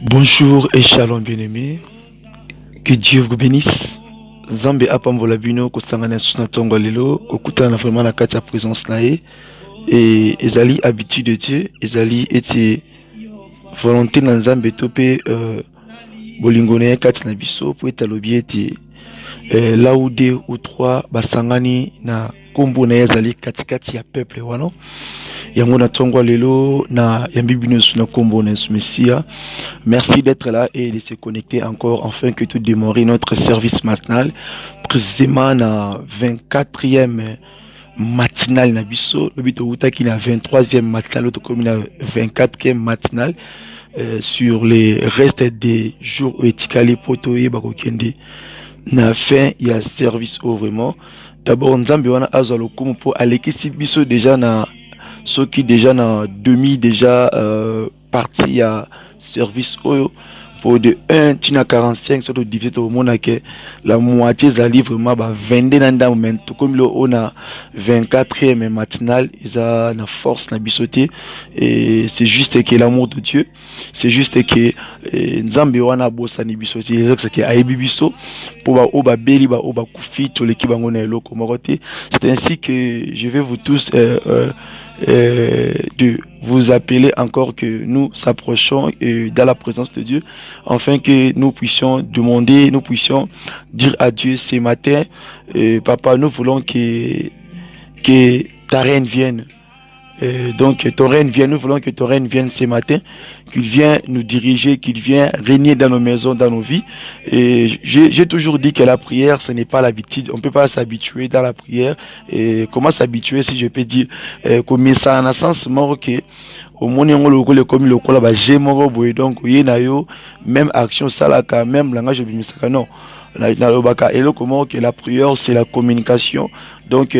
Bonjour et shalom bien-aimés. Que Dieu vous bénisse. Zambe apambola bino kosangana suna tongo lelo okutana vraiment na kati ya présence na ye et ezali habitude de Dieu, ezali eti volonté na Nzambe to pe bolingo na ye kati na biso po etalobi eti là où deux ou trois basangani na kombo na ye ezali katikati ya peuple wana yango na tongo lelo na yambi bino suna kombo na Messia. Merci d'être là et de se connecter encore afin que tout démarrer notre service matinal précisément na 24e matinal na biso le bito uta ki na 23e matinal l'autre comme na 24e matinal sur les restes des jours etikali poto ye bakokende na fin il y a service au vraiment d'abord nzambe wana azwa lokumu po alekisi biso déjà na ceux qui déjà na demi déjà parti à service pour de 1 tina 45 sur le divisé au monde que la moitié zali vraiment ba 22 nanda moment comme le on a 24e matinal ils a la force na bisoté et c'est juste que l'amour de Dieu c'est juste que nzambe wana bossa ni bisoté c'est que aibi biso pour ba oba beli ba oba kufi to l'équipe ngona eloko mokoté. C'est ainsi que je vais vous tous de vous appeler encore que nous s'approchons dans la présence de Dieu, afin que nous puissions demander, nous puissions dire à Dieu ce matin, Papa, nous voulons que ta reine vienne. Donc ton règne vient, nous voulons que ton règne vienne ce matin, qu'il vienne nous diriger, qu'il vienne régner dans nos maisons, dans nos vies. Et j'ai toujours dit que la prière, ce n'est pas l'habitude, on ne peut pas s'habituer dans la prière. Et comment s'habituer, si je peux dire, comme ça en a sens mort que au monde on comme le cola j'ai mon donc même action salaka même langage bimisaka non et le comment que la prière c'est la communication donc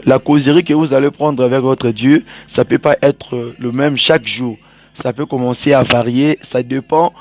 la causerie que vous allez prendre avec votre Dieu, ça peut pas être le même chaque jour. Ça peut commencer à varier, ça dépend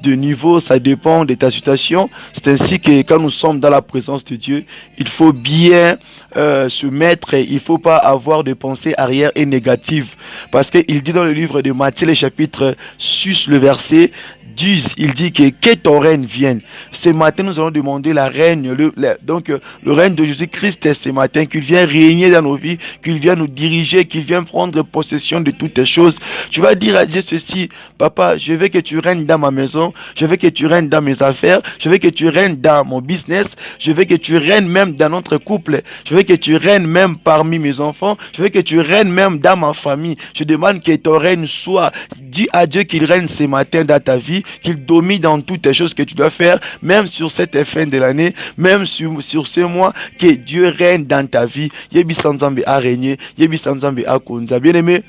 du niveau, ça dépend de ta situation. C'est ainsi que quand nous sommes dans la présence de Dieu, il faut bien se mettre, il ne faut pas avoir de pensées arrière et négatives. Parce qu'il dit dans le livre de Matthieu, le chapitre 6, le verset 10, il dit que ton règne vienne. Ce matin, nous allons demander la règne, donc le règne de Jésus-Christ ce matin, qu'il vienne régner dans nos vies, qu'il vienne nous diriger, qu'il vienne prendre possession de toutes les choses. Tu vas dire à Dieu ceci: Papa, je veux que tu règnes dans ma maison, je veux que tu règnes dans mes affaires, je veux que tu règnes dans mon business, je veux que tu règnes même dans notre couple, je veux que tu règnes même parmi mes enfants, je veux que tu règnes même dans ma famille. Je demande que ton règne soit. Dis à Dieu qu'il règne ce matin dans ta vie, qu'il domine dans toutes les choses que tu dois faire, même sur cette fin de l'année, même sur ce mois, que Dieu règne dans ta vie. Yebi Sanzambe a régné, Yebi Sanzambe a konza. Bien aimé,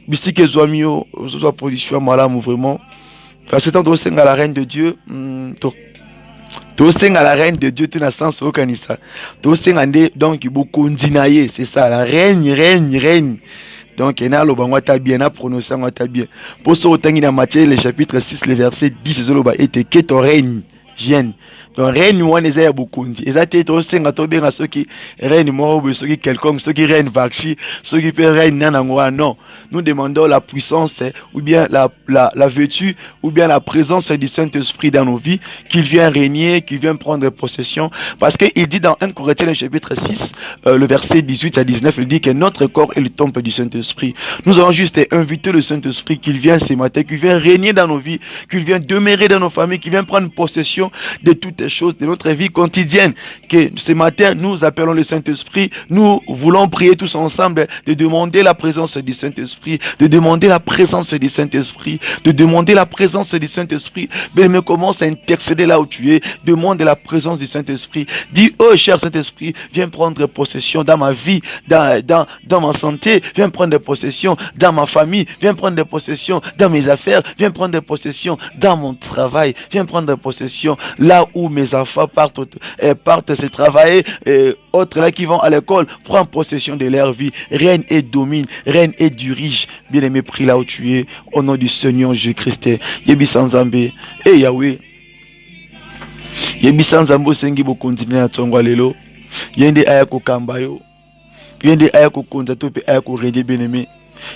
bisike zoamio, soit position malam vraiment. Parce que tant que c'est à la reine de Dieu, tout c'est à la reine de Dieu, tu n'as sens aucun ça. Tout c'est donc beaucoup dinaye, c'est ça, la reine. Donc, il y a le bien, a prononcé bien. Pour ce qui est Matthieu, le chapitre 6, le verset 10, c'est que ton règne vienne. Donc, règne, moi, les a beaucoup dit. Et ça, tu es bien à ceux qui règnent, moi, ceux qui quelconque, ceux qui règnent Bakshi, ceux qui peuvent régner Nanangwa. Non. Nous demandons la puissance, ou bien la vertu, ou bien la présence du Saint-Esprit dans nos vies, qu'il vienne régner, qu'il vienne prendre possession. Parce qu'il dit dans 1 Corinthiens, le chapitre 6, le verset 18 à 19, il dit que notre corps est le temple du Saint-Esprit. Nous allons juste inviter le Saint-Esprit qu'il vienne ce matin, qu'il vienne régner dans nos vies, qu'il vienne demeurer dans nos familles, qu'il vienne prendre possession de toutes les choses de notre vie quotidienne. Que ce matin, nous appelons le Saint-Esprit, nous voulons prier tous ensemble, de demander la présence du Saint-Esprit, de demander la présence du Saint-Esprit, de demander la présence du Saint-Esprit. Mais commence à intercéder là où tu es, demande la présence du Saint-Esprit. Dis: oh cher Saint-Esprit, viens prendre possession dans ma vie, dans ma santé, viens prendre possession dans ma famille, viens prendre possession dans mes affaires, viens prendre possession dans mon travail, viens prendre possession là où mes enfants partent se travailler, autres là qui vont à l'école, prends possession de leur vie, règne et domine, règne et dirige. Bien-aimé, prie là où tu es, au nom du Seigneur Jésus-Christ. Yebi Sanzambe, et Yahweh. Yebi Sanzambo sengi bo continuer à tongwa yende aya ko kambayo, yende aya ko konza tope aya ko rede bien-aimé.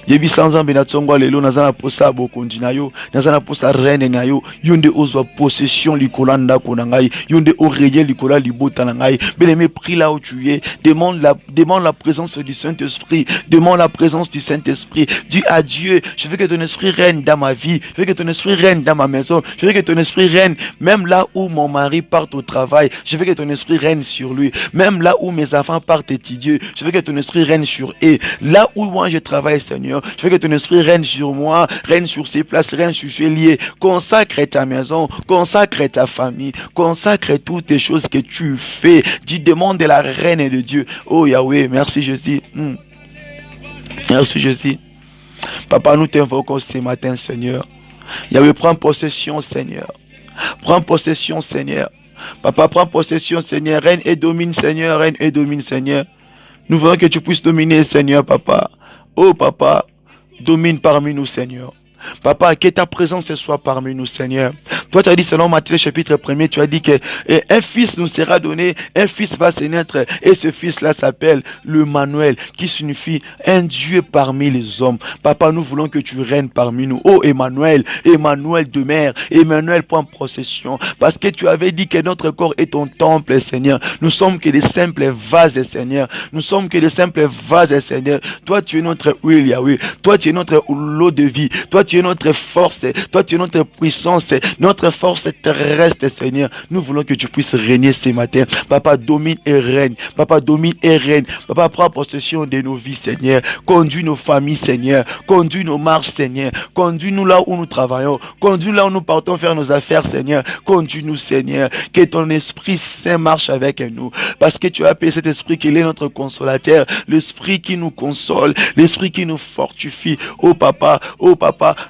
Yebi sanzambe na tsongwa lelo nazana posa bokondi na yo, nazana posa reine na yo, yonde ozwa possession likola ndako na ngai, yonde oreyer likola libota na ngai. Bien-aimé, prie là où tu es, demande la présence du Saint-Esprit, demande la présence du Saint-Esprit. Dis à Dieu, je veux que ton esprit règne dans ma vie, je veux que ton esprit règne dans ma maison, je veux que ton esprit règne même là où mon mari part au travail, je veux que ton esprit règne sur lui, même là où mes enfants partent étudier, je veux que ton esprit règne sur eux, là où moi je travaille, Seigneur, je veux que ton esprit règne sur moi, règne sur ces places, règne sur ces lieux. Consacre ta maison, consacre ta famille, consacre toutes les choses que tu fais. Tu demandes la reine de Dieu. Oh Yahweh, merci Jésus. Merci Jésus. Papa, nous t'invoquons ce matin, Seigneur. Yahweh, prends possession, Seigneur. Prends possession, Seigneur. Papa, prends possession, Seigneur. Règne et domine, Seigneur. Règne et domine, Seigneur. Nous voulons que tu puisses dominer, Seigneur, Papa. Oh, Papa, domine parmi nous, Seigneur. Papa, que ta présence soit parmi nous, Seigneur. Toi, tu as dit, selon Matthieu chapitre 1er, tu as dit que un fils nous sera donné, un fils va se naître, et ce fils-là s'appelle le Manuel, qui signifie un Dieu parmi les hommes. Papa, nous voulons que tu règnes parmi nous. Oh, Emmanuel, Emmanuel demeure, Emmanuel prend possession, parce que tu avais dit que notre corps est ton temple, Seigneur. Nous sommes que des simples vases, Seigneur. Nous sommes que des simples vases, Seigneur. Toi, tu es notre huile, Yahweh. Toi, tu es notre eau de vie. Toi, tu es notre force, toi tu es notre puissance, notre force terrestre, Seigneur. Nous voulons que tu puisses régner ce matin. Papa, domine et règne. Papa, domine et règne. Papa, prends possession de nos vies, Seigneur. Conduis nos familles, Seigneur. Conduis nos marches, Seigneur. Conduis-nous là où nous travaillons. Conduis là où nous partons faire nos affaires, Seigneur. Conduis-nous, Seigneur. Que ton Esprit Saint marche avec nous. Parce que tu as appelé cet Esprit qu'il est notre consolateur. L'Esprit qui nous console. L'Esprit qui nous fortifie. Oh Papa,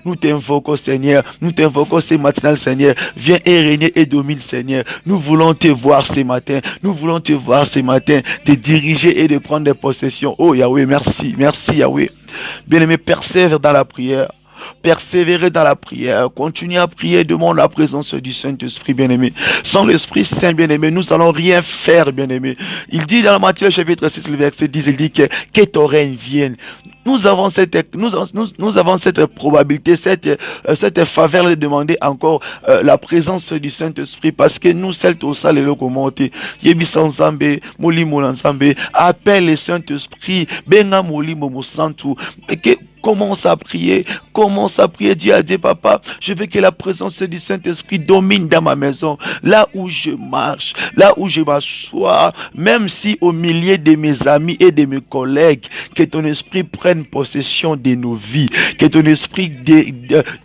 nous t'invoquons, Seigneur. Nous t'invoquons ce matin, Seigneur. Viens et régner et domine, Seigneur. Nous voulons te voir ce matin. Nous voulons te voir ce matin. Te diriger et de prendre des possessions. Oh Yahweh, merci. Merci Yahweh. Bien-aimé, persévère dans la prière. Persévérer dans la prière, continuer à prier, demande la présence du Saint-Esprit, bien-aimé. Sans l'Esprit Saint, bien-aimé, nous allons rien faire, bien-aimé. Il dit dans Matthieu chapitre 6, le verset 10, il dit que ton règne vienne. Nous avons cette probabilité, cette faveur de demander encore la présence du Saint-Esprit, parce que nous, celles au salle et le commenté, Yebisanzambe, Moli Molanzambe, appelle le Saint-Esprit, Benga Moli Momo Santu, commence à prier, dis à Dieu, Papa, je veux que la présence du Saint-Esprit domine dans ma maison, là où je marche, là où je m'assois, même si au milieu de mes amis et de mes collègues, que ton esprit prenne possession de nos vies, que ton esprit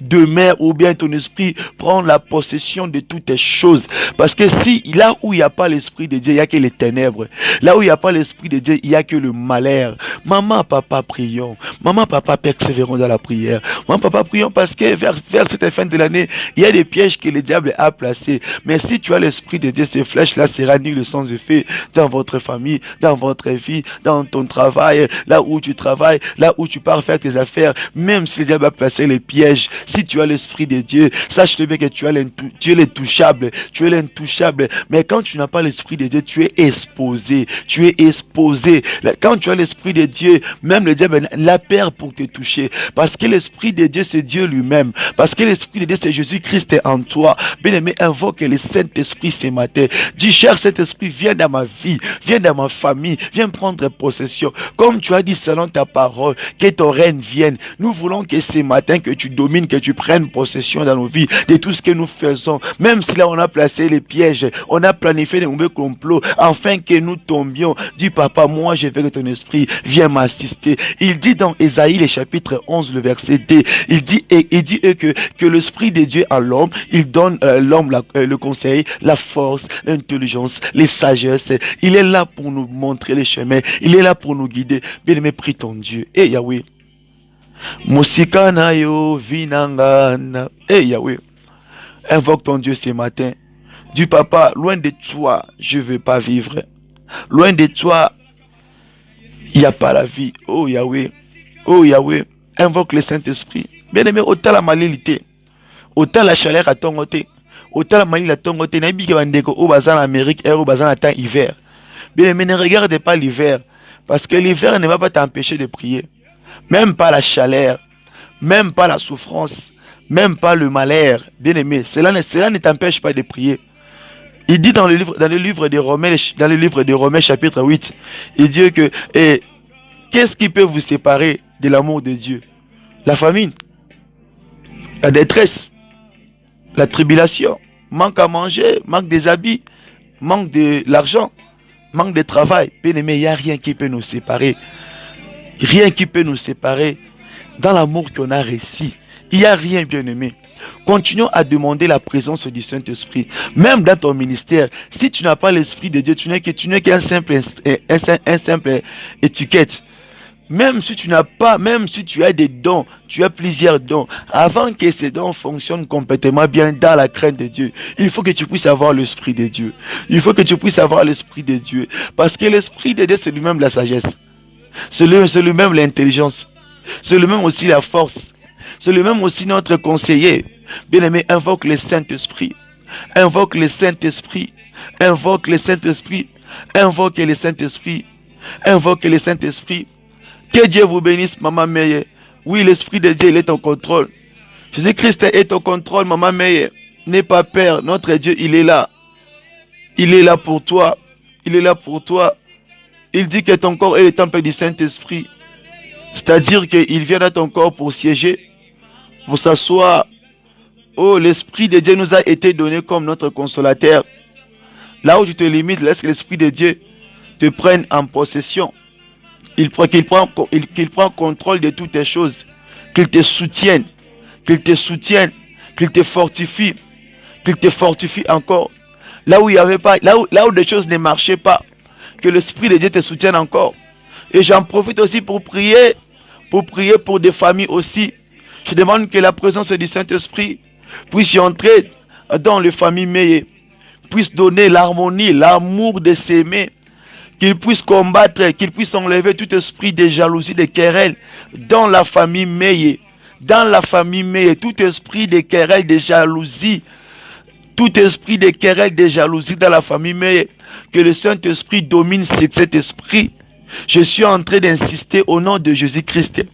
demeure, ou bien ton esprit prend la possession de toutes les choses, parce que si là où il n'y a pas l'esprit de Dieu, il n'y a que les ténèbres, là où il n'y a pas l'esprit de Dieu, il n'y a que le malheur. Maman, papa, prions, maman, papa, persévérons dans la prière. Maman, papa, prions, parce que vers cette fin de l'année, il y a des pièges que le diable a placés. Mais si tu as l'esprit de Dieu, ces flèches-là sera nul sans effet dans votre famille, dans votre vie, dans ton travail, là où tu travailles, là où tu pars faire tes affaires. Même si le diable a placé les pièges, si tu as l'esprit de Dieu, sache-le bien que tu es l'intouchable. Tu es l'intouchable. Mais quand tu n'as pas l'esprit de Dieu, tu es exposé. Tu es exposé. Quand tu as l'esprit de Dieu, même le diable l'a peur pour te toucher. Parce que l'esprit de Dieu, c'est Dieu lui-même. Parce que l'esprit de Dieu, c'est Jésus-Christ en toi. Bien-aimé, invoque le Saint-Esprit ce matin. Dis, cher Saint-Esprit, viens dans ma vie, viens dans ma famille, viens prendre possession. Comme tu as dit selon ta parole, que ton règne vienne. Nous voulons que ce matin, que tu domines, que tu prennes possession dans nos vies, de tout ce que nous faisons. Même si là, on a placé les pièges, on a planifié des mauvais complots, afin que nous tombions. Dis, Papa, moi, je veux que ton esprit vienne m'assister. Il dit dans Ésaïe, le chapitre 11, le verset D, il dit que l'esprit de Dieu à l'homme, il donne l'homme le conseil, la force, l'intelligence, les sagesses. Il est là pour nous montrer les chemins. Il est là pour nous guider. Bien-aimé, prie ton Dieu. Eh Yahweh. Musikana yo vinangana. Eh Yahweh. Invoque ton Dieu ce matin. Dis, Papa, loin de toi, je ne veux pas vivre. Loin de toi, il n'y a pas la vie. Oh Yahweh. Oh Yahweh. Invoque le Saint-Esprit. Bien-aimé, autant la malilité, autant la chaleur à ton côté, autant la malilité à ton côté, n'abi que bandeko au bazar en Amérique et au bazar en temps hiver. Bien-aimé, ne regarde pas l'hiver, parce que l'hiver ne va pas t'empêcher de prier. même pas la chaleur, même pas la souffrance, même pas le malheur. Bien-aimé, cela ne t'empêche pas de prier. Il dit dans le livre de Romains chapitre 8, il dit que qu'est-ce qui peut vous séparer de l'amour de Dieu? La famine, la détresse, la tribulation, manque à manger, manque des habits, manque de l'argent, manque de travail. Bien-aimé, il n'y a rien qui peut nous séparer. Rien qui peut nous séparer dans l'amour qu'on a reçu. Il n'y a rien, bien-aimé. Continuons à demander la présence du Saint-Esprit. Même dans ton ministère, si tu n'as pas l'Esprit de Dieu, tu n'es qu'un simple étiquette. Même si tu as des dons, tu as plusieurs dons, avant que ces dons fonctionnent complètement bien dans la crainte de Dieu, il faut que tu puisses avoir l'Esprit de Dieu. Il faut que tu puisses avoir l'Esprit de Dieu. Parce que l'Esprit de Dieu, c'est lui-même la sagesse. C'est lui-même l'intelligence. C'est lui-même aussi la force. C'est lui-même aussi notre conseiller. Bien-aimé, invoque le Saint-Esprit. Invoque le Saint-Esprit. Invoque le Saint-Esprit. Invoque le Saint-Esprit. Invoque le Saint-Esprit. Que Dieu vous bénisse, maman Meye. Oui, l'Esprit de Dieu, il est en contrôle. Jésus-Christ est en contrôle, maman Meye. N'aie pas peur. Notre Dieu, il est là. Il est là pour toi. Il est là pour toi. Il dit que ton corps est le temple du Saint-Esprit. C'est-à-dire qu'il vient dans ton corps pour siéger, pour s'asseoir. Oh, l'Esprit de Dieu nous a été donné comme notre consolateur. Là où tu te limites, laisse l'Esprit de Dieu te prenne en possession. Qu'il prend contrôle de toutes les choses. Qu'il te soutienne. Qu'il te fortifie. Qu'il te fortifie encore. Là où il y avait pas, là où des choses ne marchaient pas. Que l'Esprit de Dieu te soutienne encore. Et j'en profite aussi pour prier pour des familles aussi. Je demande que la présence du Saint-Esprit puisse y entrer dans les familles Meye, puisse donner l'harmonie, l'amour de s'aimer, qu'il puisse combattre, qu'il puisse enlever tout esprit de jalousie, de querelle dans la famille Meye. Dans la famille Meye, tout esprit de querelle, de jalousie, tout esprit de querelle, de jalousie dans la famille Meye, que le Saint-Esprit domine cet esprit. Je suis en train d'insister au nom de Jésus-Christ.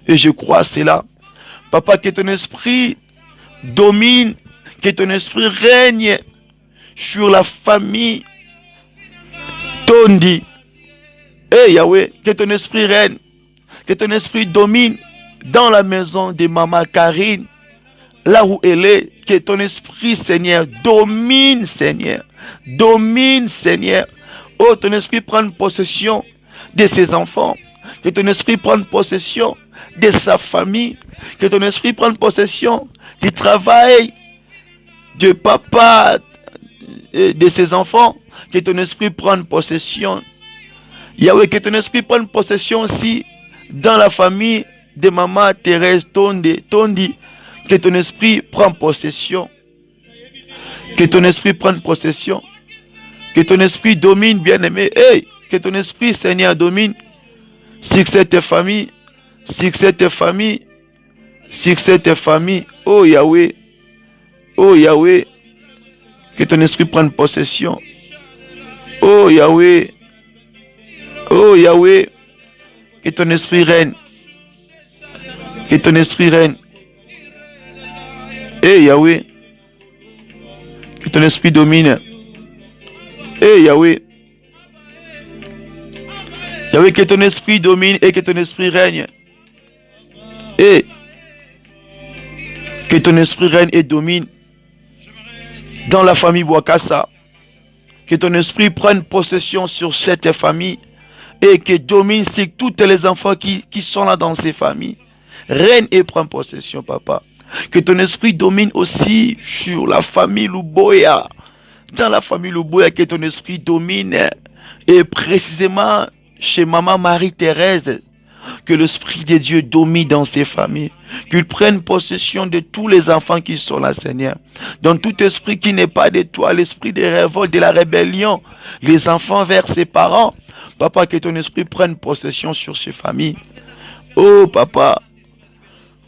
Et je crois cela. Papa, que ton esprit domine, que ton esprit règne sur la famille Tondi. Eh Yahweh, que ton esprit règne, que ton esprit domine dans la maison de Maman Karine, là où elle est, que ton esprit, Seigneur, domine, Seigneur. Domine, Seigneur. Oh, ton esprit prend possession de ses enfants. Que ton esprit prenne possession de sa famille. Que ton esprit prenne possession du travail de papa, de ses enfants. Que ton esprit prenne possession. Yahweh, que ton esprit prenne possession aussi dans la famille de maman Thérèse Tondi. Que ton esprit prenne possession. Que ton esprit prenne possession. Que ton esprit domine, bien-aimé. Hey, que ton esprit, Seigneur, domine sur cette famille. Sur cette famille. Sur cette famille. Oh Yahweh. Oh Yahweh. Que ton esprit prenne possession. Oh Yahweh. Oh Yahweh. Que ton esprit règne. Que ton esprit règne. Eh Yahweh. Que ton esprit domine. Eh Yahweh. Yahweh, que ton esprit domine et que ton esprit règne. Et que ton esprit règne et domine dans la famille Bouakassa. Que ton esprit prenne possession sur cette famille et que domine sur tous les enfants qui sont là dans ces familles. Règne et prends possession, papa. Que ton esprit domine aussi sur la famille Louboya. Dans la famille Louboya, que ton esprit domine. Et précisément chez Maman Marie-Thérèse. Que l'Esprit de Dieu domine dans ces familles. Qu'il prenne possession de tous les enfants qui sont là, Seigneur. Dans tout esprit qui n'est pas de toi, l'esprit de révolte, de la rébellion. Les enfants vers ses parents. Papa, que ton esprit prenne possession sur ces familles. Oh, papa.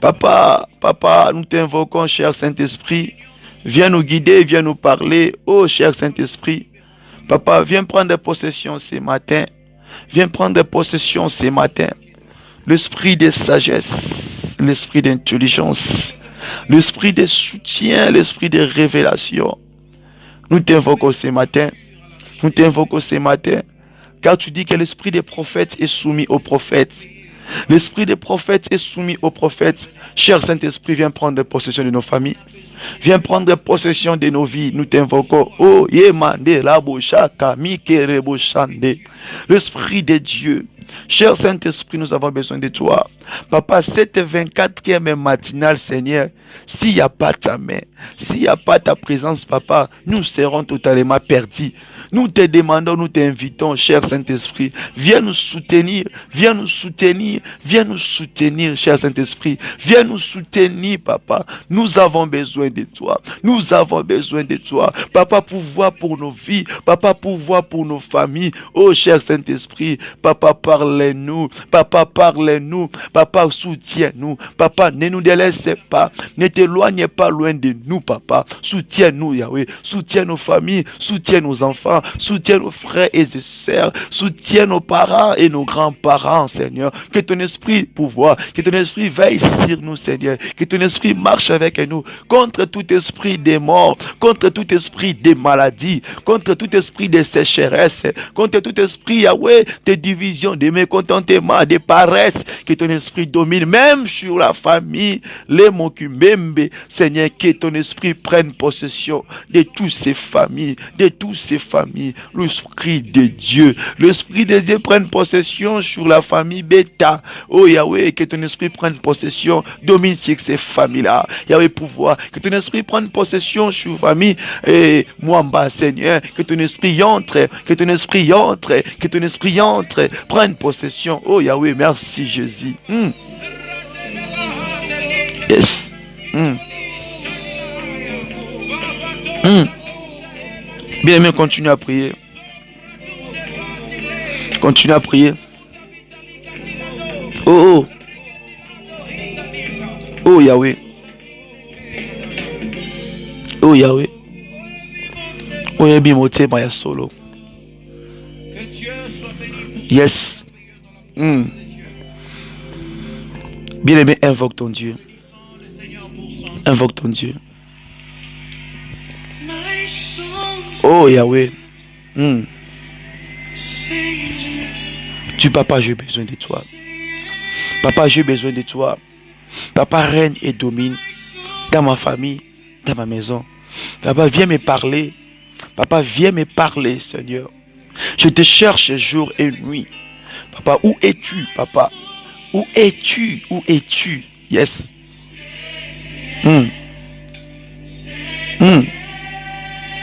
Papa, nous t'invoquons, cher Saint-Esprit. Viens nous guider, viens nous parler. Oh, cher Saint-Esprit. Papa, viens prendre possession ce matin. Viens prendre possession ce matin. l'esprit de sagesse, l'esprit d'intelligence, l'esprit de soutien, l'esprit de révélation. Nous t'invoquons ce matin. Nous t'invoquons ce matin. Car tu dis que l'esprit des prophètes est soumis aux prophètes. L'esprit des prophètes est soumis aux prophètes. Cher Saint-Esprit, viens prendre possession de nos familles. Viens prendre possession de nos vies. Nous t'invoquons. Oh, Yemande, Laboshaka, Mikereboshande. L'esprit de Dieu. Cher Saint-Esprit, nous avons besoin de toi. Papa, cette 24e matinale, Seigneur, s'il n'y a pas ta main, s'il n'y a pas ta présence, Papa, nous serons totalement perdus. Nous te demandons, nous t'invitons, cher Saint-Esprit, viens nous soutenir, viens nous soutenir, viens nous soutenir, cher Saint-Esprit, viens nous soutenir, Papa. Nous avons besoin de toi, nous avons besoin de toi, Papa, pouvoir pour nos vies, Papa, pouvoir pour nos familles. Oh, cher Saint-Esprit, Papa, parlez-nous, Papa, parlez-nous, Papa, soutiens-nous, Papa, ne nous délaisse pas, ne t'éloigne pas loin de nous, Papa, soutiens-nous, Yahweh, soutiens nos familles, soutiens nos enfants, soutiens nos frères et sœurs, soutiens nos parents et nos grands-parents, Seigneur. Que ton esprit pouvoir, que ton esprit veille sur nous, Seigneur. Que ton esprit marche avec nous contre tout esprit des morts, contre tout esprit des maladies, contre tout esprit de sécheresse, contre tout esprit, Yahweh, de division, de mécontentement, de paresse. Que ton esprit domine même sur la famille, les Mokumbembe, Seigneur. Que ton esprit prenne possession de toutes ces familles, de toutes ces familles. L'esprit de Dieu prenne possession sur la famille Beta. Oh Yahweh, que ton esprit prenne possession, domine sur ces familles-là. Yahweh, pouvoir, que ton esprit prenne possession sur la famille Mwamba, Seigneur. Que ton esprit entre, que ton esprit entre, que ton esprit entre, prenne possession. Oh Yahweh, merci Jésus. Yes. Bien-aimé, continue à prier. Continue à prier. Oh, oh. Oh Yahweh. Oh Yahweh. Oh Yabimote Maya Solo. Yes. Bien-aimé, invoque ton Dieu. Invoque ton Dieu. Oh Yahweh. Tu, Papa, j'ai besoin de toi. Papa, j'ai besoin de toi. Papa, règne et domine dans ma famille, dans ma maison. Papa, viens me parler. Papa, viens me parler, Seigneur. Je te cherche jour et nuit. Papa, où es-tu, Papa? Où es-tu? Où es-tu? Yes.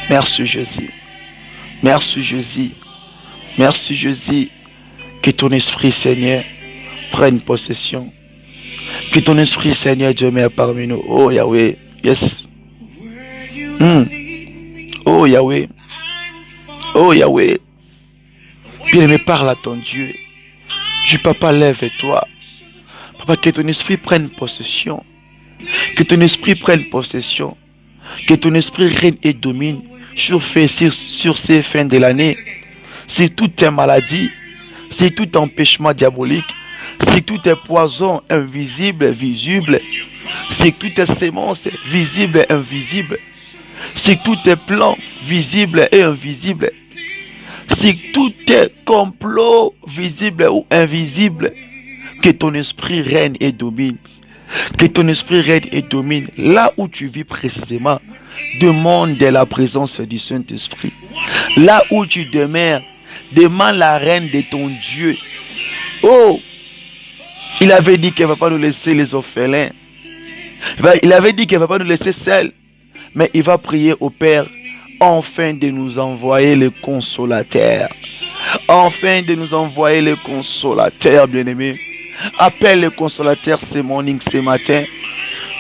Merci Jésus. Merci Jésus. Merci Jésus. Que ton esprit, Seigneur, prenne possession. Que ton esprit, Seigneur, demeure parmi nous. Oh Yahweh. Yes. Oh Yahweh. Oh Yahweh. Bien-aimé, parle à ton Dieu. Du Papa, lève-toi. Papa, que ton esprit prenne possession. Que ton esprit prenne possession. Que ton esprit règne et domine sur ces fins de l'année. C'est toutes tes maladies. C'est tout empêchement diabolique. C'est tout tes poisons invisibles, visibles. C'est toutes tes semences visibles et invisibles. C'est tous tes plans visibles et invisibles. C'est tous tes complots visibles ou invisibles. Que ton esprit règne et domine. Que ton esprit règne et domine. Là où tu vis précisément, demande la présence du Saint-Esprit. Là où tu demeures, demande la reine de ton Dieu. Oh, il avait dit qu'il ne va pas nous laisser les orphelins. Il avait dit qu'il ne va pas nous laisser seuls. Mais il va prier au Père, enfin de nous envoyer le consolateur. Enfin de nous envoyer le consolateur, bien-aimé. Appelle le consolateur ce matin.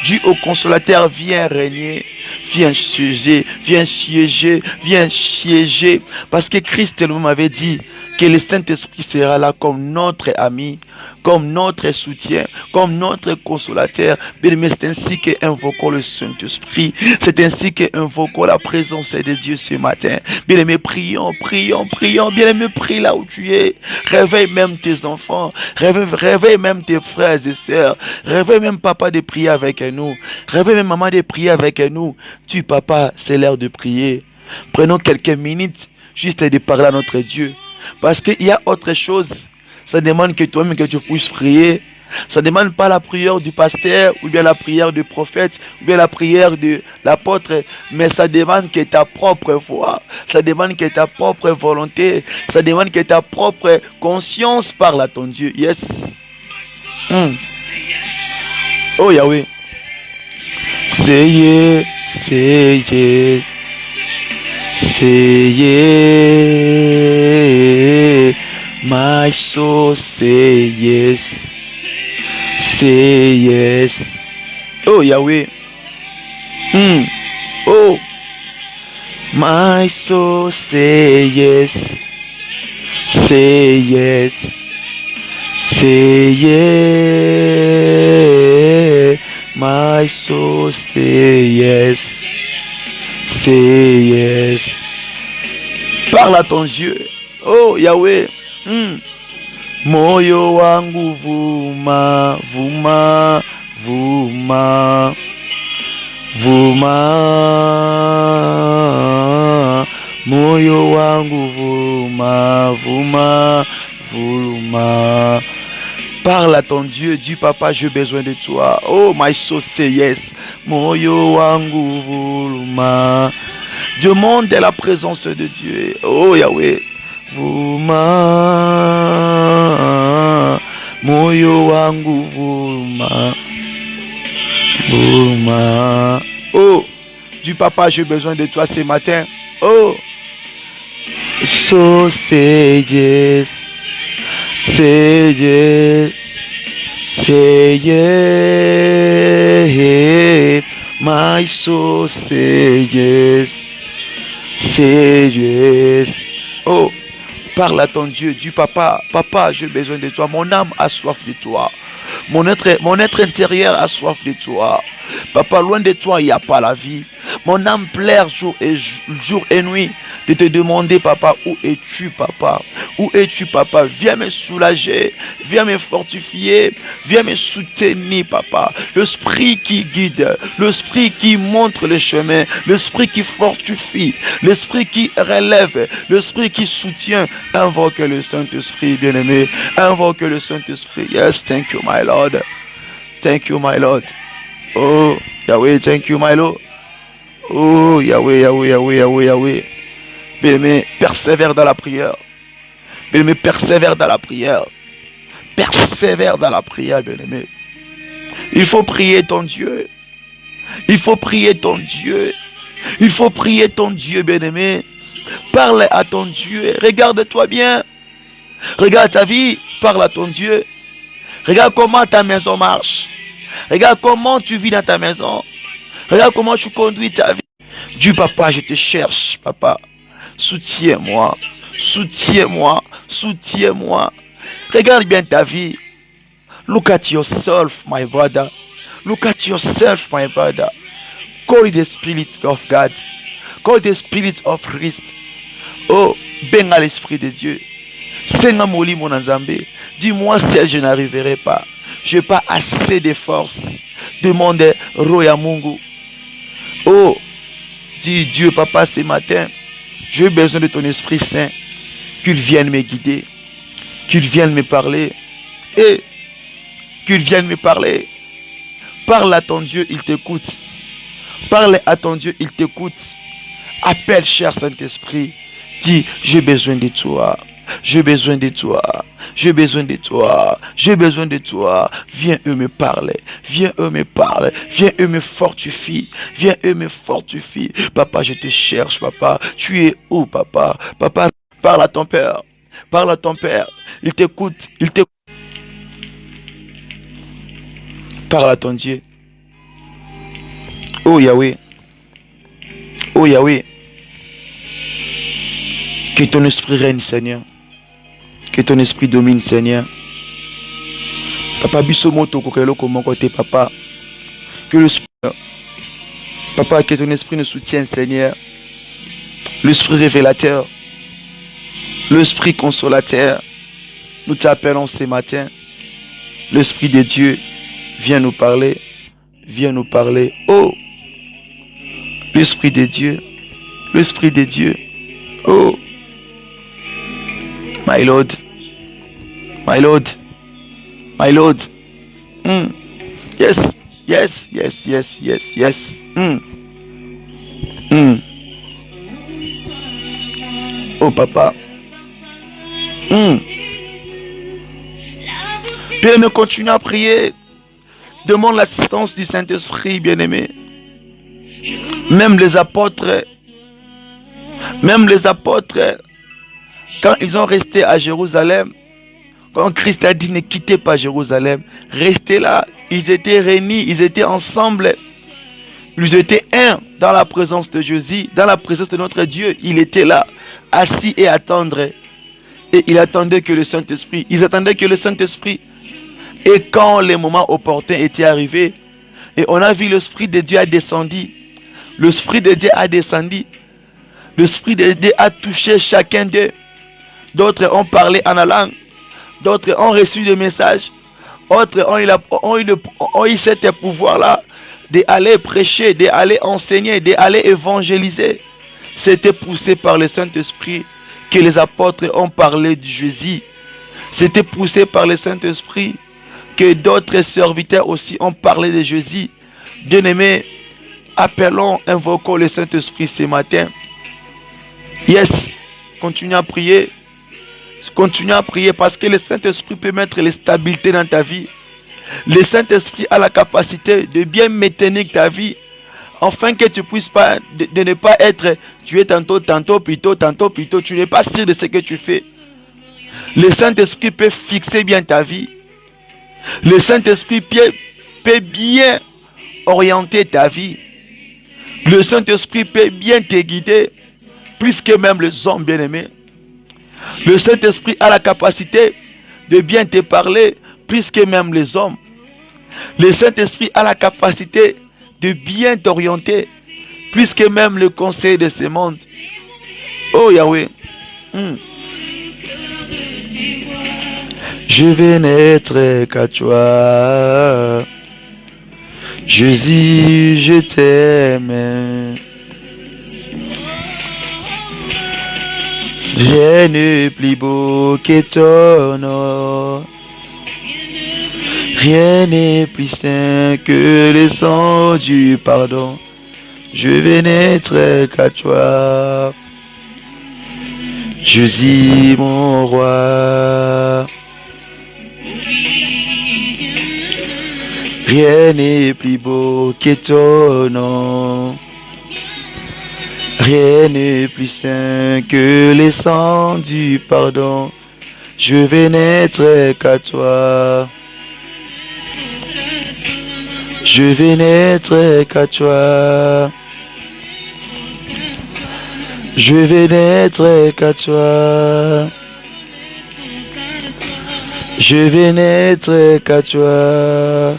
Dis au consolateur, viens régner, viens siéger, viens siéger, viens siéger. Parce que Christ lui-même avait dit que le Saint-Esprit sera là comme notre ami comme notre soutien, comme notre consolateur. Bien-aimé, c'est ainsi que invoquons le Saint-Esprit. C'est ainsi que invoquons la présence de Dieu ce matin. Bien-aimé, prions, prions, prions. Bien-aimé, prie là où tu es. Réveille même tes enfants. Réveille même tes frères et sœurs. Réveille même papa de prier avec nous. Réveille même maman de prier avec nous. Tu, papa, c'est l'heure de prier. Prenons quelques minutes juste de parler à notre Dieu. Parce qu'il y a autre chose. Ça demande que toi-même que tu puisses prier. Ça ne demande pas la prière du pasteur, ou bien la prière du prophète, ou bien la prière de l'apôtre, mais ça demande que ta propre foi, ça demande que ta propre volonté, ça demande que ta propre conscience parle à ton Dieu. Yes. Oh Yahweh. Say yes, say yes, say yes, my soul say yes. Say yes. Oh Yahweh. Oh, my soul say yes. Say yes. Say yes. My soul say yes. Say yes. Parle à ton Dieu. Oh Yahweh. Moyo wangu vuma, vuma, vuma, vuma. Moyo wangu vuma, vuma, vuma. Parle à ton Dieu, dis papa, j'ai besoin de toi. Oh, my soul say yes. Moyo wangu vuma. Demande la présence de Dieu. Oh Yahweh. Vuma, moyo wangu vuma, vuma. Oh, du papa, j'ai besoin de toi ce matin. Oh, so say yes, say yes, say yes. My soul say yes, say yes. Oh. Parle à ton Dieu, dis papa, papa, j'ai besoin de toi. Mon âme a soif de toi. Mon être intérieur a soif de toi. Papa, loin de toi, il n'y a pas la vie. Mon âme pleure jour et nuit de te demander, papa, où es-tu, papa? Où es-tu, papa? Viens me soulager, viens me fortifier, viens me soutenir, papa. L'esprit qui guide, l'esprit qui montre le chemin, l'esprit qui fortifie, l'esprit qui relève, l'esprit qui soutient. Invoque le Saint-Esprit, bien-aimé. Invoque le Saint-Esprit. Yes, thank you, my Lord. Thank you, my Lord. Oh, Yahweh, thank you, my Lord. Oh, Yahweh, Yahweh, Yahweh, Yahweh, Yahweh. Bien-aimé, persévère dans la prière. Bien-aimé, persévère dans la prière. Persévère dans la prière, bien-aimé. Il faut prier ton Dieu. Il faut prier ton Dieu. Il faut prier ton Dieu, bien-aimé. Parle à ton Dieu. Regarde-toi bien. Regarde ta vie. Parle à ton Dieu. Regarde comment ta maison marche. Regarde comment tu vis dans ta maison. Regarde comment tu conduis ta vie. Dieu, papa, je te cherche, papa. Soutiens-moi. Soutiens-moi. Soutiens-moi. Regarde bien ta vie. Look at yourself, my brother. Look at yourself, my brother. Call the Spirit of God. Call the Spirit of Christ. Oh, benga l'Esprit de Dieu. Senga moli mon Nzambe. Dis-moi si je n'arriverai pas. Je n'ai pas assez de force. Demande Roya Mungu. Oh, dis Dieu, papa, ce matin, j'ai besoin de ton Esprit Saint. Qu'il vienne me guider. Qu'il vienne me parler. Et qu'il vienne me parler. Parle à ton Dieu, il t'écoute. Parle à ton Dieu, il t'écoute. Appelle, cher Saint-Esprit. Dis, j'ai besoin de toi. J'ai besoin de toi. J'ai besoin de toi. J'ai besoin de toi. Viens eux me parler. Viens eux me parler. Viens eux me fortifie. Viens eux me fortifie. Papa, je te cherche, papa. Tu es où, papa? Papa, parle à ton Père. Parle à ton Père. Il t'écoute. Il t'écoute. Parle à ton Dieu. Oh Yahweh. Oh Yahweh. Que ton esprit règne, Seigneur. Que ton esprit domine, Seigneur. Papa Bissomoto Kokelo comment côté papa. Que le Papa, que ton esprit nous soutienne, Seigneur. L'esprit révélateur, l'esprit consolateur, nous t'appelons ce matin. L'esprit de Dieu, viens nous parler. Viens nous parler. Oh, l'esprit de Dieu, l'esprit de Dieu. Oh, my Lord, my Lord, my Lord. Yes, yes, yes, yes, yes, yes. Oh papa. Bien-aimé, continue à prier. Demande l'assistance du Saint-Esprit, bien-aimé. Même les apôtres, quand ils ont resté à Jérusalem, quand Christ a dit ne quittez pas Jérusalem, restez là. Ils étaient réunis, ils étaient ensemble. Ils étaient un dans la présence de Jésus, dans la présence de notre Dieu. Il était là, assis et attendre. Et il attendait que le Saint-Esprit, ils attendaient que le Saint-Esprit. Et quand les moments opportuns étaient arrivés, et on a vu l'Esprit de Dieu a descendu. L'Esprit de Dieu a descendu. L'Esprit de Dieu a touché chacun d'eux. D'autres ont parlé en la langue. D'autres ont reçu des messages. D'autres ont eu cet pouvoir-là d'aller prêcher, d'aller enseigner, d'aller évangéliser. C'était poussé par le Saint-Esprit que les apôtres ont parlé de Jésus. C'était poussé par le Saint-Esprit que d'autres serviteurs aussi ont parlé de Jésus. Bien-aimés, appelons, invoquons le Saint-Esprit ce matin. Yes, continue à prier. Continue à prier parce que le Saint-Esprit peut mettre la stabilité dans ta vie. Le Saint-Esprit a la capacité de bien maintenir ta vie. Afin que tu puisses pas, de ne pas être, tu es tantôt plutôt, tu n'es pas sûr de ce que tu fais. Le Saint-Esprit peut fixer bien ta vie. Le Saint-Esprit peut bien orienter ta vie. Le Saint-Esprit peut bien te guider, plus que même les hommes bien-aimés. Le Saint-Esprit a la capacité de bien te parler, plus que même les hommes. Le Saint-Esprit a la capacité de bien t'orienter, plus que même le conseil de ce monde. Oh Yahweh. Je vais n'être qu'à toi. Jésus, je t'aime. Rien n'est plus beau que ton nom. Rien n'est plus saint que le sang du pardon. Je vais n'être qu'à toi. Jésus, mon roi. Rien n'est plus beau que ton nom. Rien n'est plus saint que le sang du pardon. Je vais n'être qu'à toi. Je vais n'être qu'à toi. Je vais n'être qu'à toi. Je vais n'être qu'à toi.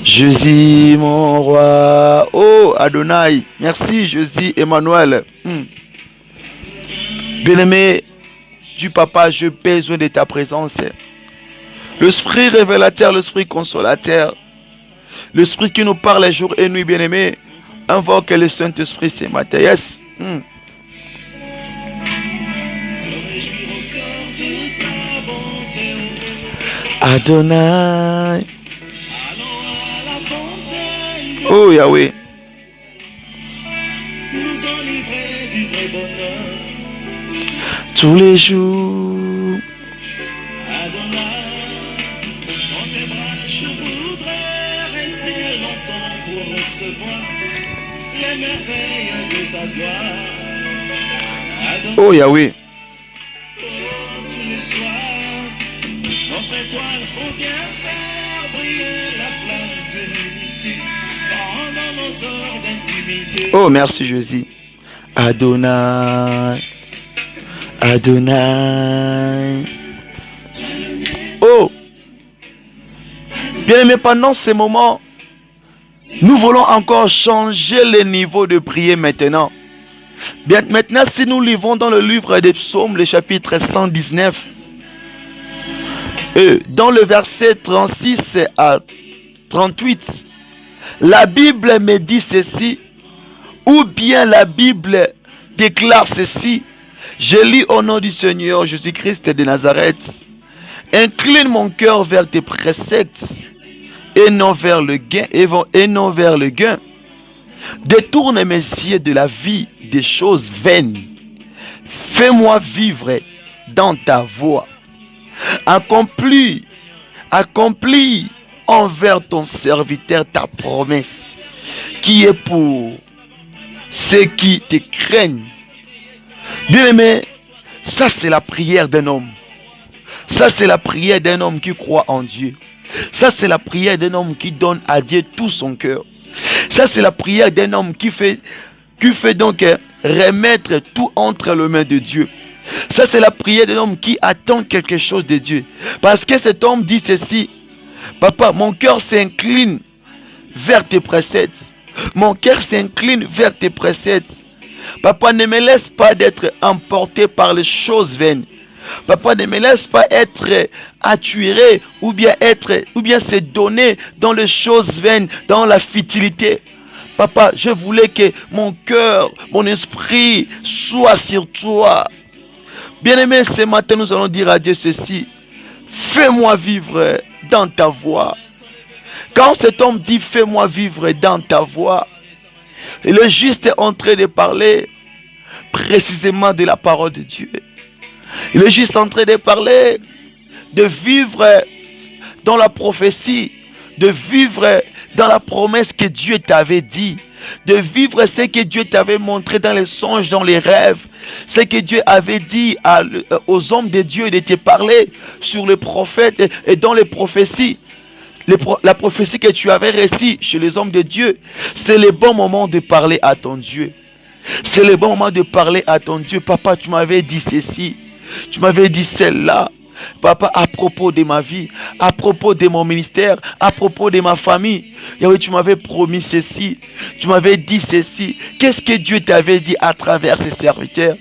Jésus, mon roi. Oh, Adonai. Merci, Jésus, Emmanuel. Bien-aimé du Papa, j'ai besoin de ta présence. L'Esprit révélateur, l'Esprit consolateur, l'Esprit qui nous parle jour et nuit, bien-aimé, invoque le Saint-Esprit ce matin. Yes. Adonai. Oh Yahweh. Tous les jours. Oh Yahweh. Oh merci Jésus. Adonai. Adonai. Oh Bien aimé, pendant ces moments, nous voulons encore changer le niveau de prière maintenant. Bien, maintenant, si nous livrons dans le livre des psaumes, le chapitre 119, dans le verset 36 à 38, la Bible me dit ceci, ou bien la Bible déclare ceci. Je lis au nom du Seigneur Jésus-Christ de Nazareth. Incline mon cœur vers tes préceptes et non vers le gain, et non vers le gain. Détourne mes yeux de la vie des choses vaines. Fais-moi vivre dans ta voie. Accomplis envers ton serviteur ta promesse, qui est pour ceux qui te craignent. Bien aimé, ça c'est la prière d'un homme. Ça c'est la prière d'un homme qui croit en Dieu. Ça c'est la prière d'un homme qui donne à Dieu tout son cœur. Ça c'est la prière d'un homme qui fait donc remettre tout entre les mains de Dieu. Ça c'est la prière d'un homme qui attend quelque chose de Dieu. Parce que cet homme dit ceci: Papa, mon cœur s'incline vers tes préceptes. Mon cœur s'incline vers tes préceptes. Papa, ne me laisse pas d'être emporté par les choses vaines. Papa, ne me laisse pas être attiré ou bien se donner dans les choses vaines, dans la futilité. Papa, je voulais que mon cœur, mon esprit soit sur toi. Bien-aimé, ce matin, nous allons dire à Dieu ceci: fais-moi vivre dans ta voie. Quand cet homme dit fais-moi vivre dans ta voie, il est juste en train de parler précisément de la parole de Dieu. Il est juste en train de parler de vivre dans la prophétie, de vivre dans la promesse que Dieu t'avait dit, de vivre ce que Dieu t'avait montré dans les songes, dans les rêves, ce que Dieu avait dit aux hommes de Dieu, de te parler sur les prophètes et dans les prophéties. La prophétie que tu avais reçue chez les hommes de Dieu, c'est le bon moment de parler à ton Dieu. C'est le bon moment de parler à ton Dieu. Papa, tu m'avais dit ceci, tu m'avais dit celle-là. Papa, à propos de ma vie, à propos de mon ministère, à propos de ma famille, Yahweh, tu m'avais promis ceci, tu m'avais dit ceci. Qu'est-ce que Dieu t'avait dit à travers ses serviteurs?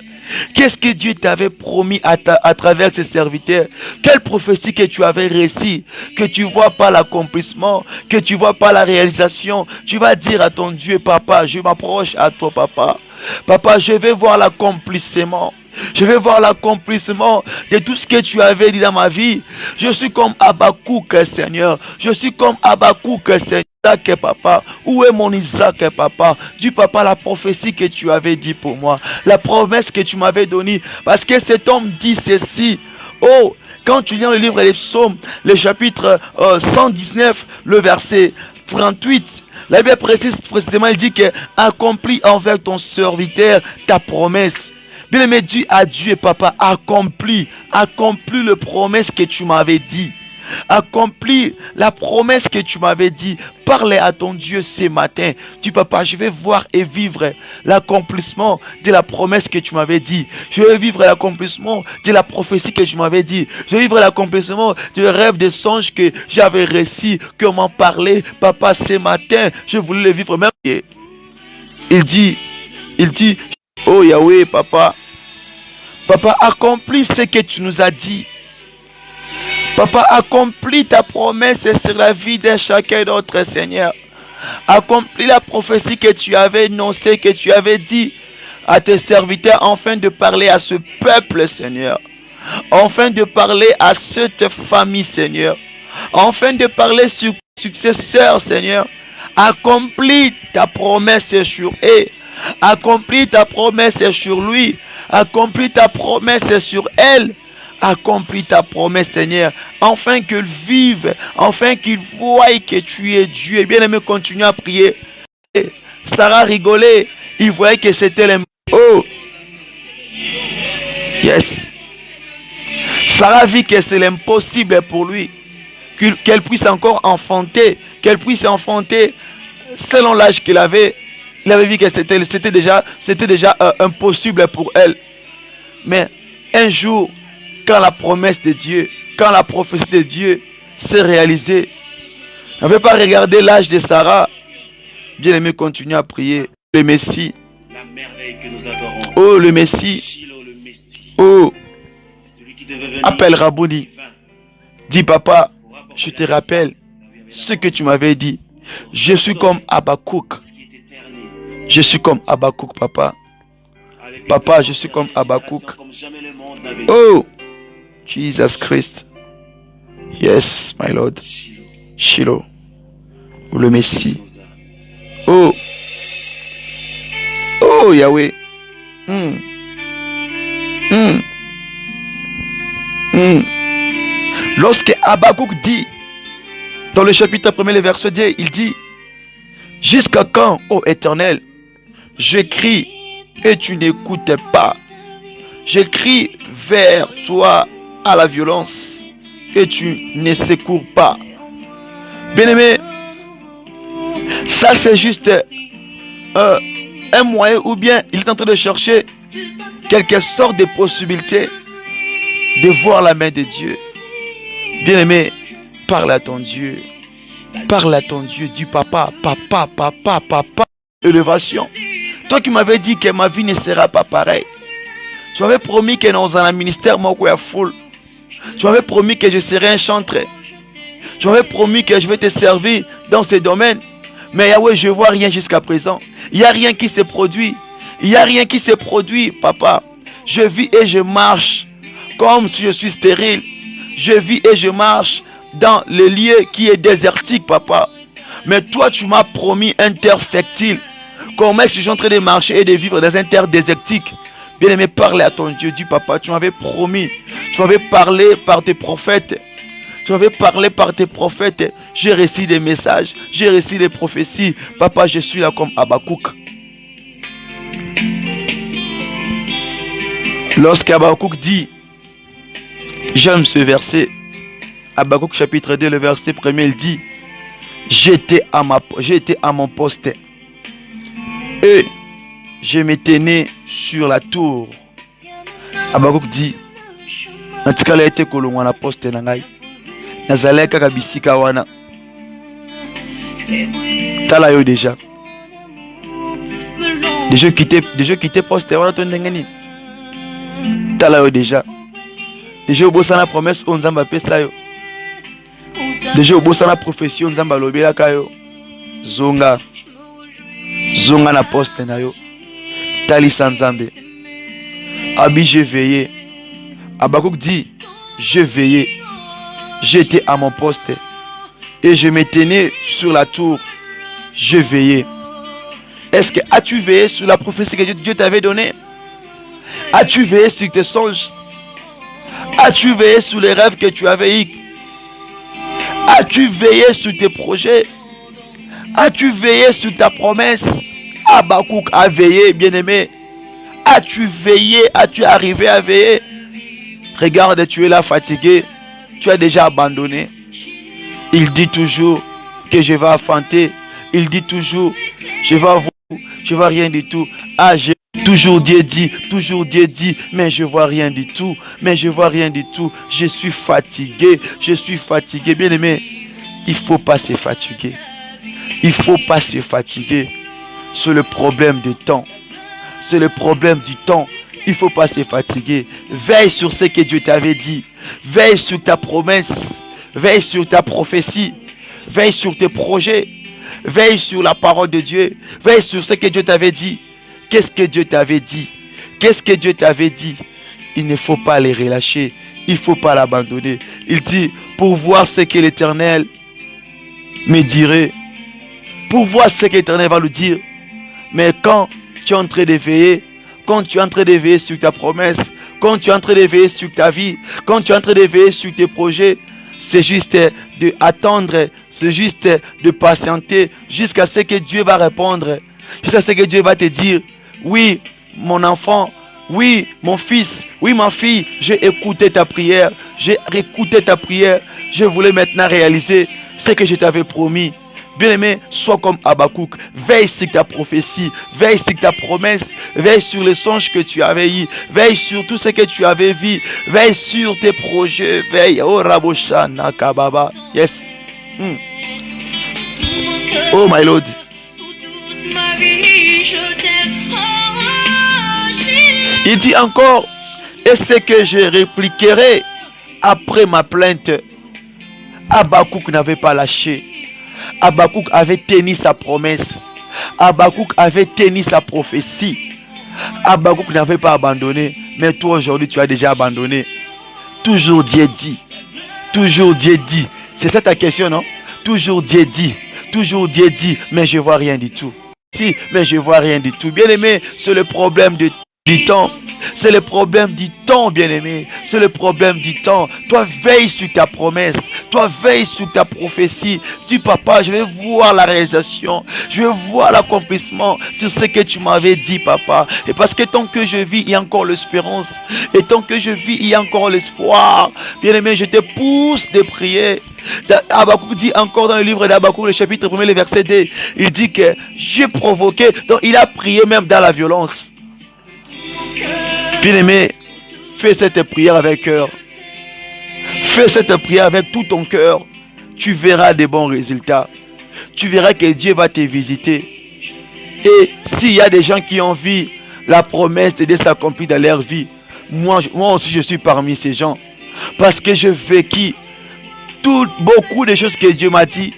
Qu'est-ce que Dieu t'avait promis à travers ses serviteurs? Quelle prophétie que tu avais reçue, que tu ne vois pas l'accomplissement, que tu ne vois pas la réalisation? Tu vas dire à ton Dieu: Papa, je m'approche à toi, Papa. Papa, je vais voir l'accomplissement. Je vais voir l'accomplissement de tout ce que tu avais dit dans ma vie. Je suis comme Habakkuk, Seigneur. Je suis comme Habakkuk, Seigneur. Isaac, papa, où est mon Isaac, papa? Dis, papa, la prophétie que tu avais dit pour moi, la promesse que tu m'avais donnée. Parce que cet homme dit ceci. Oh, quand tu lis le livre des psaumes, le chapitre 119, le verset 38, la Bible précise précisément, il dit que accomplis envers ton serviteur ta promesse. Bien aimé, dis à Dieu, papa, accomplis la promesse que tu m'avais dit. Accomplis la promesse que tu m'avais dit. Parle à ton Dieu ce matin. Dis, papa, je vais voir et vivre l'accomplissement de la promesse que tu m'avais dit. Je vais vivre l'accomplissement de la prophétie que tu m'avais dit. Je vais vivre l'accomplissement du rêve, des songes que j'avais reçus, que m'en parlait. Papa, ce matin, je voulais le vivre même. Il dit, oh Yahweh, papa, accomplis ce que tu nous as dit. Papa, accomplis ta promesse sur la vie de chacun d'entre, Seigneur. Accomplis la prophétie que tu avais énoncée, que tu avais dit à tes serviteurs, afin de parler à ce peuple, Seigneur. Afin de parler à cette famille, Seigneur. Afin de parler sur successeurs, Seigneur. Accomplis ta promesse sur eux. Accomplis ta promesse sur lui. Accomplis ta promesse sur elle. Accomplis ta promesse, Seigneur, afin qu'ils vivent, afin qu'ils voient que tu es Dieu. Et bien aimé, continue à prier. Sarah rigolait, il voyait que c'était l'impossible. Oh, yes. Sarah vit que c'est l'impossible pour lui, qu'elle puisse encore enfanter, selon l'âge qu'il avait. Il avait vu que c'était déjà impossible pour elle. Mais un jour, quand la promesse de Dieu, quand la prophétie de Dieu s'est réalisée, On ne veut pas regarder l'âge de Sarah. Bien-aimé, continue à prier. Le Messie. La merveille que nous adorons. Oh, le Messie. Shiloh, le Messie. Oh, Celui qui devait venir. appelle Rabouni. Dis, papa, Pour apporter je te la rappelle vie, là où il y avait la ce que tu m'avais dit. Je suis comme Habakkuk. ce qui était terni. Je suis comme Habakkuk, papa. Avec Papa, une je suis comme Habakkuk. comme jamais le monde n'avait Oh, Jesus Christ. Yes, my Lord. Shiloh, Shiloh. Ou le Messie. nos âmes. Oh. Oh, Yahweh. Hmm. Hmm. Hmm. Lorsque Habakkuk dit, dans le chapitre 1er, le verset 10, il dit, jusqu'à quand, ô Éternel, je crie et tu n'écoutes pas. Je crie vers toi à la violence et tu ne secours pas. Bien-aimé, ça c'est juste un moyen, ou bien il est en train de chercher quelque sorte de possibilité de voir la main de Dieu. Bien-aimé, parle à ton Dieu. Parle à ton Dieu. Dis papa, papa, papa, papa. Élévation. Toi qui m'avais dit que ma vie ne sera pas pareille. Tu m'avais promis que dans un ministère, moi, je suis full. Tu m'avais promis que je serais un chantre. Tu m'avais promis que je vais te servir dans ces domaines. Mais Yahweh, je ne vois rien jusqu'à présent. Il n'y a rien qui se produit. Il n'y a rien qui se produit, papa. Je vis et je marche comme si je suis stérile. Je vis et je marche dans le lieu qui est désertique, papa. Mais toi, tu m'as promis un terre fertile. Comment est-ce que je suis en train de marcher et de vivre dans un terre désertique? Bien-aimé, parle à ton Dieu. Dis, papa, tu m'avais promis. Tu m'avais parlé par tes prophètes. Tu m'avais parlé par tes prophètes. J'ai reçu des messages. J'ai reçu des prophéties. Papa, je suis là comme Habakkuk. Lorsqu'Habakkuk dit, j'aime ce verset. Habakkuk chapitre 2, le verset 1er, il dit, j'étais à mon poste et je me tenais sur la tour. Habakkuk dit, natikala ete kolongwa na poste na ngai. Nazalaki kaka bisika wana. Tala yo déjà. Déjà quitté poste wana to ndenge nini. Tala yo déjà. Déjà obosana promesse o Nzambe apesa yo. Déjà obosana profession Nzambe alobelaka yo. Zonga na poste na yo. Talisa Nzambe. Abi j'ai veillé. Habakkuk dit, j'ai veillé. J'étais à mon poste et je me tenais sur la tour. Je veillais. Est-ce que as-tu veillé sur la prophétie que Dieu t'avait donnée? As-tu veillé sur tes songes? As-tu veillé sur les rêves que tu avais eus? As-tu veillé sur tes projets? As-tu veillé sur ta promesse? Habakkuk a veillé, bien-aimé. As-tu veillé? As-tu arrivé à veiller? Regarde, tu es là fatigué. Tu as déjà abandonné. Il dit toujours que je vais affanter. Il dit toujours, je vois rien du tout. Ah, j'ai toujours Dieu dit, mais je vois rien du tout. Je suis fatigué. Bien aimé, il faut pas se fatiguer. C'est le problème du temps. Il faut pas se fatiguer. Veille sur ce que Dieu t'avait dit. Veille sur ta promesse. Veille sur ta prophétie. Veille sur tes projets. Veille sur la parole de Dieu. Veille sur ce que Dieu t'avait dit. Qu'est-ce que Dieu t'avait dit? Il ne faut pas les relâcher. Il ne faut pas l'abandonner. Il dit, pour voir ce que l'Éternel me dirait. Pour voir ce que l'Éternel va nous dire. Mais quand tu es en train de veiller, quand tu es en train de veiller sur ta promesse, quand tu es en train de veiller sur ta vie, quand tu es en train de veiller sur tes projets, c'est juste d'attendre, c'est juste de patienter jusqu'à ce que Dieu va répondre, jusqu'à ce que Dieu va te dire, oui, mon enfant, oui, mon fils, oui, ma fille, j'ai écouté ta prière, je voulais maintenant réaliser ce que je t'avais promis. Bien-aimé, sois comme Habakkuk. Veille sur ta prophétie, veille sur ta promesse, veille sur les songes que tu avais eus, veille sur tout ce que tu avais vu, veille sur tes projets, veille. Oh Raboshana Kababa. Yes. Oh my Lord. Il dit encore, et ce que je répliquerai après ma plainte. Habakkuk n'avait pas lâché. Habakkuk avait tenu sa promesse. Habakkuk avait tenu sa prophétie. Habakkuk n'avait pas abandonné. Mais toi aujourd'hui tu as déjà abandonné. Toujours Dieu dit. Toujours Dieu dit. C'est ça ta question, non? Toujours Dieu dit. Toujours Dieu dit. Mais je vois rien du tout. Si, mais je vois rien du tout. Bien aimé, c'est le problème du temps. C'est le problème du temps, bien-aimé. C'est le problème du temps. Toi, veille sur ta promesse. Toi, veille sur ta prophétie. Dis, papa, je vais voir la réalisation. Je vais voir l'accomplissement sur ce que tu m'avais dit, papa. Et parce que tant que je vis, il y a encore l'espérance. Et tant que je vis, il y a encore l'espoir. Bien-aimé, je te pousse de prier. Habakkuk dit encore dans le livre d'Habakkuk, le chapitre 1, le verset 2, il dit que j'ai provoqué. Donc, il a prié même dans la violence. Bien-aimé, fais cette prière avec cœur. Fais cette prière avec tout ton cœur. Tu verras des bons résultats. Tu verras que Dieu va te visiter. Et s'il y a des gens qui ont vu la promesse de Dieu s'accomplir dans leur vie, moi aussi je suis parmi ces gens. Parce que je vécu beaucoup de choses que Dieu m'a dit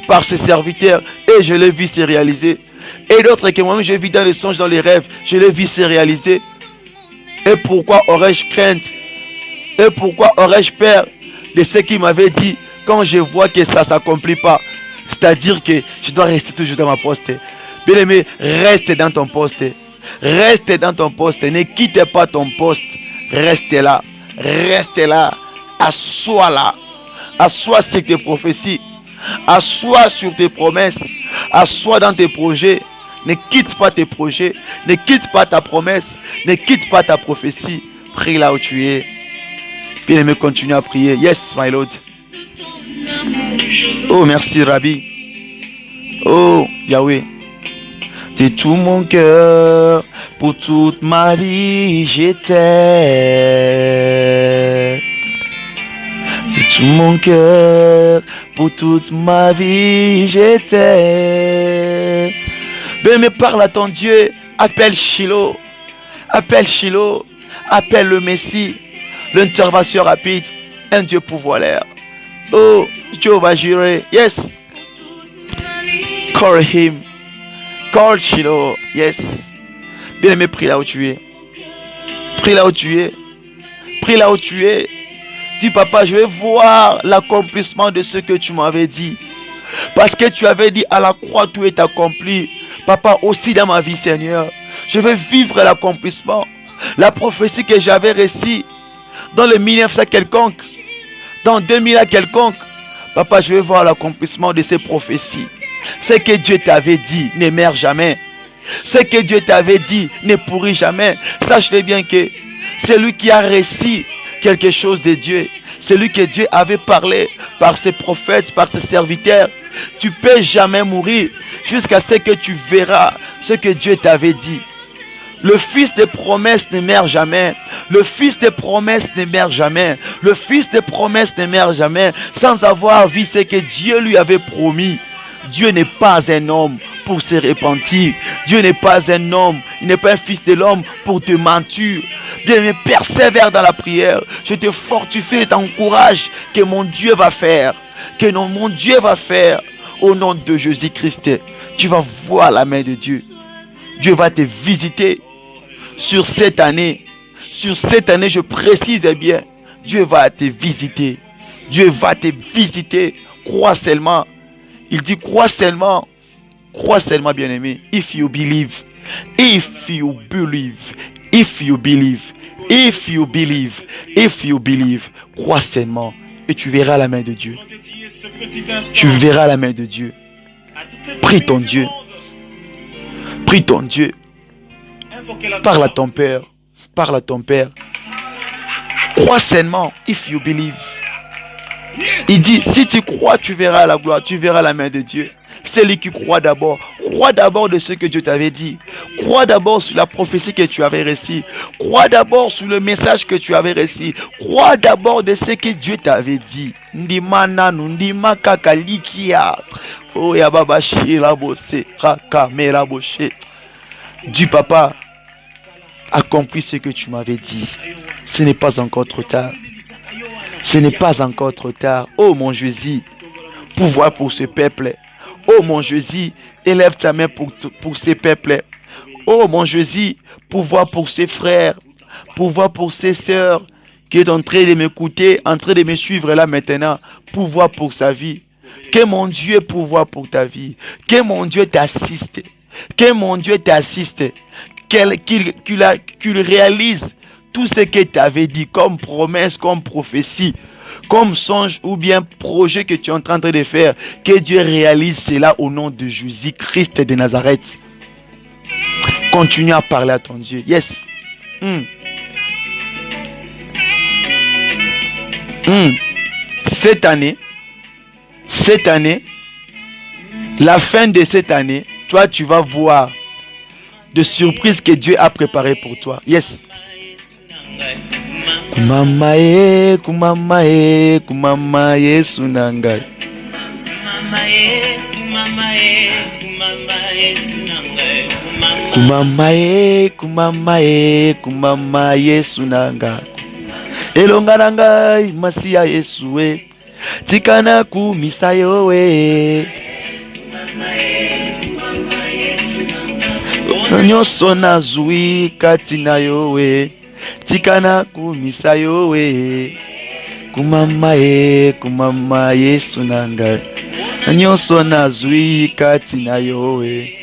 par ses serviteurs. Et je l'ai vu se réaliser. Et d'autres que moi-même j'ai vu dans les songes, dans les rêves, je l'ai vu se réaliser. Et pourquoi aurais-je crainte? Et pourquoi aurais-je peur de ce qu'il m'avait dit quand je vois que ça ne s'accomplit pas? C'est-à-dire que je dois rester toujours dans ma poste. Bien aimé, reste dans ton poste. Reste dans ton poste. Ne quitte pas ton poste. Reste là. Reste là. Assois là. Assois sur tes prophéties. Assois sur tes promesses. Assois dans tes projets. Ne quitte pas tes projets. Ne quitte pas ta promesse. Ne quitte pas ta prophétie. Prie là où tu es. Bien aimé, continue à prier. Yes, my Lord. Oh, merci, Rabbi. Oh, Yahweh. De tout mon cœur, pour toute ma vie, j'étais. De tout mon cœur, pour toute ma vie, j'étais. Bien, mais parle à ton Dieu. Appelle Shiloh. Appelle Shiloh. Appelle le Messie. L'intervention rapide. Un Dieu pouvoir. Oh, Dieu va jurer. Yes. Call him. Call Shiloh. Yes. Bien aimé, prie là où tu es. Prie là où tu es. Prie là où tu es. Dis, papa, je vais voir l'accomplissement de ce que tu m'avais dit. Parce que tu avais dit à la croix, tout est accompli. Papa, aussi dans ma vie, Seigneur, je vais vivre l'accomplissement. La prophétie que j'avais reçue dans le 1900 quelconque, dans 2000 à quelconque. Papa, je vais voir l'accomplissement de ces prophéties. Ce que Dieu t'avait dit ne meurt jamais. Ce que Dieu t'avait dit ne pourrit jamais. Sache-le bien que celui qui a reçu quelque chose de Dieu, celui que Dieu avait parlé par ses prophètes, par ses serviteurs, tu peux jamais mourir jusqu'à ce que tu verras ce que Dieu t'avait dit. Le fils de promesse ne meurt jamais. Le fils de promesse ne meurt jamais. Le fils de promesse ne meurt jamais sans avoir vu ce que Dieu lui avait promis. Dieu n'est pas un homme pour se repentir. Dieu n'est pas un homme. Il n'est pas un fils de l'homme pour te mentir. Bien, mais persévère dans la prière. Je te fortifie et t'encourage que mon Dieu va faire. Que mon Dieu va faire. Au nom de Jésus-Christ, tu vas voir la main de Dieu. Dieu va te visiter sur cette année. Sur cette année, je précise bien. Dieu va te visiter. Dieu va te visiter. Crois seulement. Il dit crois seulement. Crois seulement, bien-aimé. If you believe. If you believe. If you believe. If you believe. If you believe. Crois seulement. Et tu verras la main de Dieu. Tu verras la main de Dieu. Prie ton Dieu. Prie ton Dieu. Parle à ton Père. Parle à ton Père. Crois seulement. If you believe. Il dit, si tu crois, tu verras la gloire. Tu verras la main de Dieu. C'est lui qui croit d'abord. Crois d'abord de ce que Dieu t'avait dit. Crois d'abord sur la prophétie que tu avais reçue. Crois d'abord sur le message que tu avais reçu. Crois d'abord de ce que Dieu t'avait dit. Ndima nanu, ndima kakalikia. Oh yababa shira bose, rakamera boshe. Dis papa, accomplis ce que tu m'avais dit. Ce n'est pas encore trop tard. Ce n'est pas encore trop tard. Oh mon Jésus, pouvoir pour ce peuple. Oh mon Jésus, élève ta main pour ce peuple. Oh mon Jésus, pouvoir pour ses frères, pouvoir pour ses sœurs qui est en train de m'écouter, en train de me suivre là maintenant. Pouvoir pour sa vie. Que mon Dieu pouvoir pour ta vie. Que mon Dieu t'assiste. Que mon Dieu t'assiste. Qu'il réalise tout ce que tu avais dit comme promesse, comme prophétie, comme songe ou bien projet que tu es en train de faire. Que Dieu réalise cela au nom de Jésus-Christ de Nazareth. Continue à parler à ton Dieu. Yes. Cette année, la fin de cette année, toi tu vas voir de surprises que Dieu a préparées pour toi. Yes. Kumamae, kumamae, kumamae sunangai. Kumamae, kumamae, kumamae sunanga. Elonganangai masia Yesue. Tikana kumisayo we. Nyoso nazui katina yo we. Tikana kumisayo we. Kumamae, kumamae sunanga. Nyoso nazui katina yo we.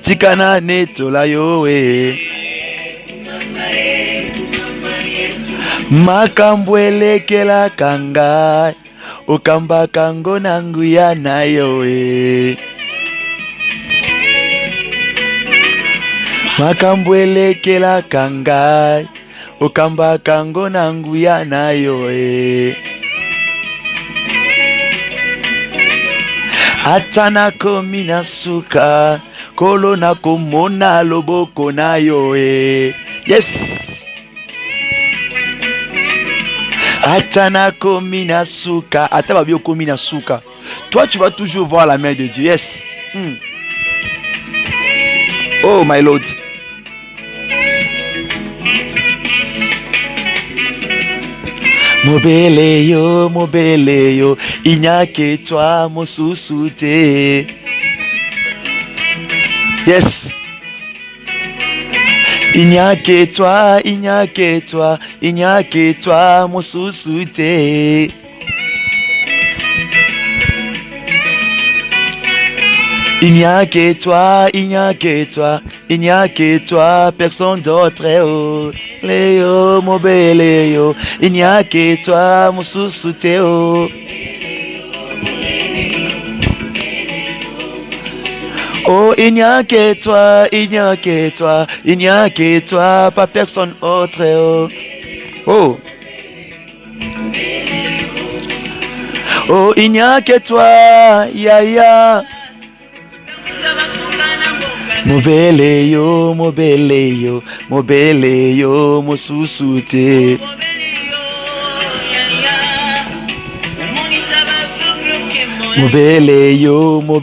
Tikana netola yo we. Makambwele kela kanga. Okamba kango nangu ya nayo we. Makambwele kela kanga. Okamba kango nangu ya nayo we. Atana komi na suka. Kolo na komona loboko nayo we. Yes. Atana komi na suka. Atababio komi na suka. Toi tu vas toujours voir la main de Dieu. Yes. Oh my Lord. Mobele yo, inyake toi mosusute. Yes. Inyake toi, mosusute. Inyake toi, personne d'autre, oh. Léo, mobile yo, inyake toi, mosusute, oh. Oh, inyake toi, pas personne autre, oh. Oh. Oh, inyake toi, ya. Mobile yo, mosusute. Mobile yo, mosusute. Mobile yo,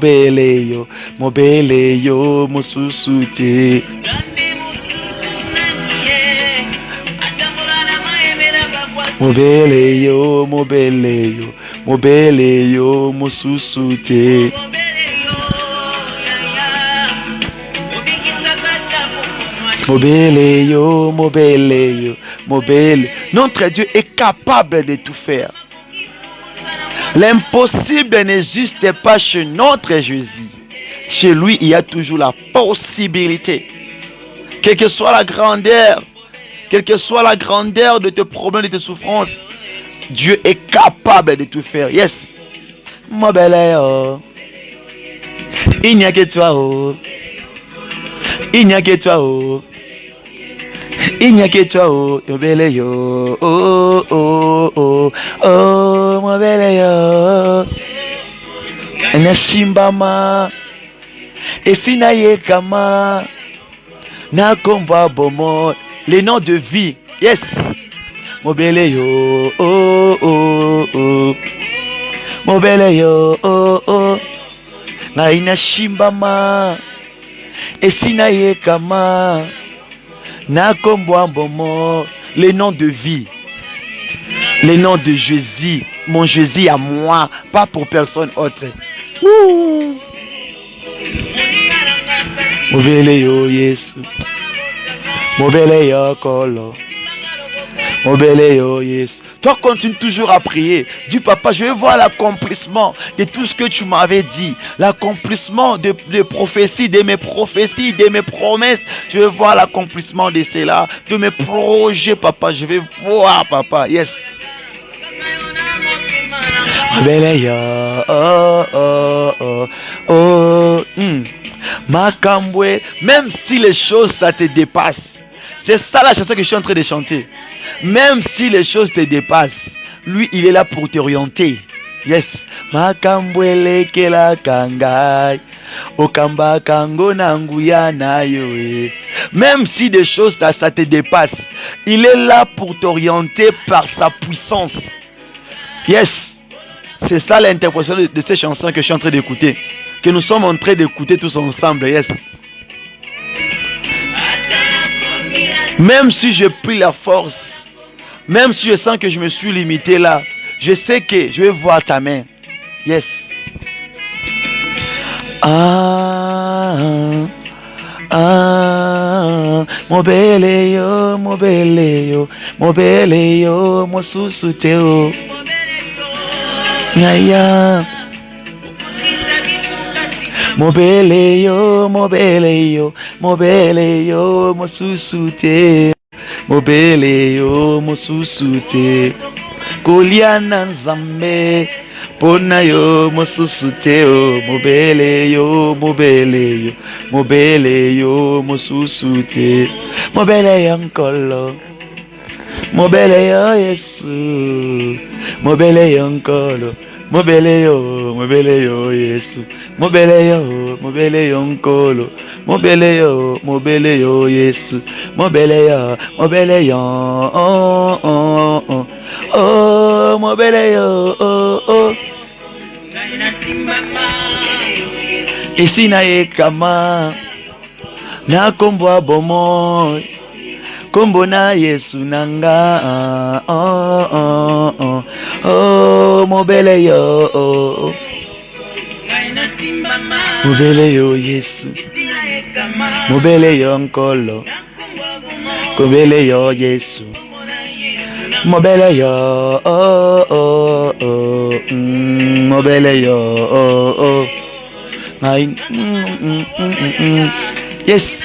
mosusute. Mobile. Notre Dieu est capable de tout faire. L'impossible n'existe pas chez notre Jésus. Chez lui, il y a toujours la possibilité. Quelle que soit la grandeur de tes problèmes, de tes souffrances, Dieu est capable de tout faire. Yes. Mobile yo. Il n'y a que toi, oh. Mobile yo, mobile yo. Nasimbama, esina ye kama, na komba bomo, les noms de vie. Yes. Mobele yo, oh, oh, oh. Mobele yo, oh, oh. Na ina shimbama, esina ye kama, na komba bomo, les noms de vie. Les noms de Jésus, mon Jésus à moi, pas pour personne autre. Ouh. Mobele yo Yesu, mobele yo kolo, mobele yo Yesu. Toi continue toujours à prier. Dis papa, je veux voir l'accomplissement de tout ce que tu m'avais dit, l'accomplissement de prophéties, de mes prophéties, de mes promesses. Je veux voir l'accomplissement de cela, de mes projets, papa. Je veux voir, papa. Yes. Mobele yo, oh, oh, oh, oh. Makambwe, même si les choses ça te dépasse, c'est ça la chanson que je suis en train de chanter. Même si les choses te dépassent, lui il est là pour t'orienter. Yes. Makambwe kela kangai, okamba kango nanguya na yoe. Même si des choses ça te dépasse, il est là pour t'orienter par sa puissance. Yes. C'est ça l'interprétation de ces chansons que je suis en train d'écouter. Que nous sommes en train d'écouter tous ensemble. Yes. Même si je prie la force, même si je sens que je me suis limité là, je sais que je vais voir ta main. Yes. Mobele yo, mobele yo, mobele yo, mosusute yo. Yaya. Mobele yo, mobele yo, mobele yo, mosusute. Mobele yo, mosusute. Koliana nzambe, pona yo, mosusute yo. Mobele yo, mobele yo, mobele yo, mosusute. Mobele yo nkolo, mobele yo Yesu. Mobele yo nkolo, mobele yo Yesu. Mobele yo nkolo, mobele yo Yesu. Mobele yo, oh, oh, oh, oh, mobele yo, oh, oh. Esina ye kama, na kombo bomo, kombo na Yesu nanga, oh, oh, oh, oh, mobele yo, oh. Mobele yo Yesu, mobele yo nkolo, mobele yo Yesu, mobele yo, oh, oh, oh, mobele yo, oh, oh, yes.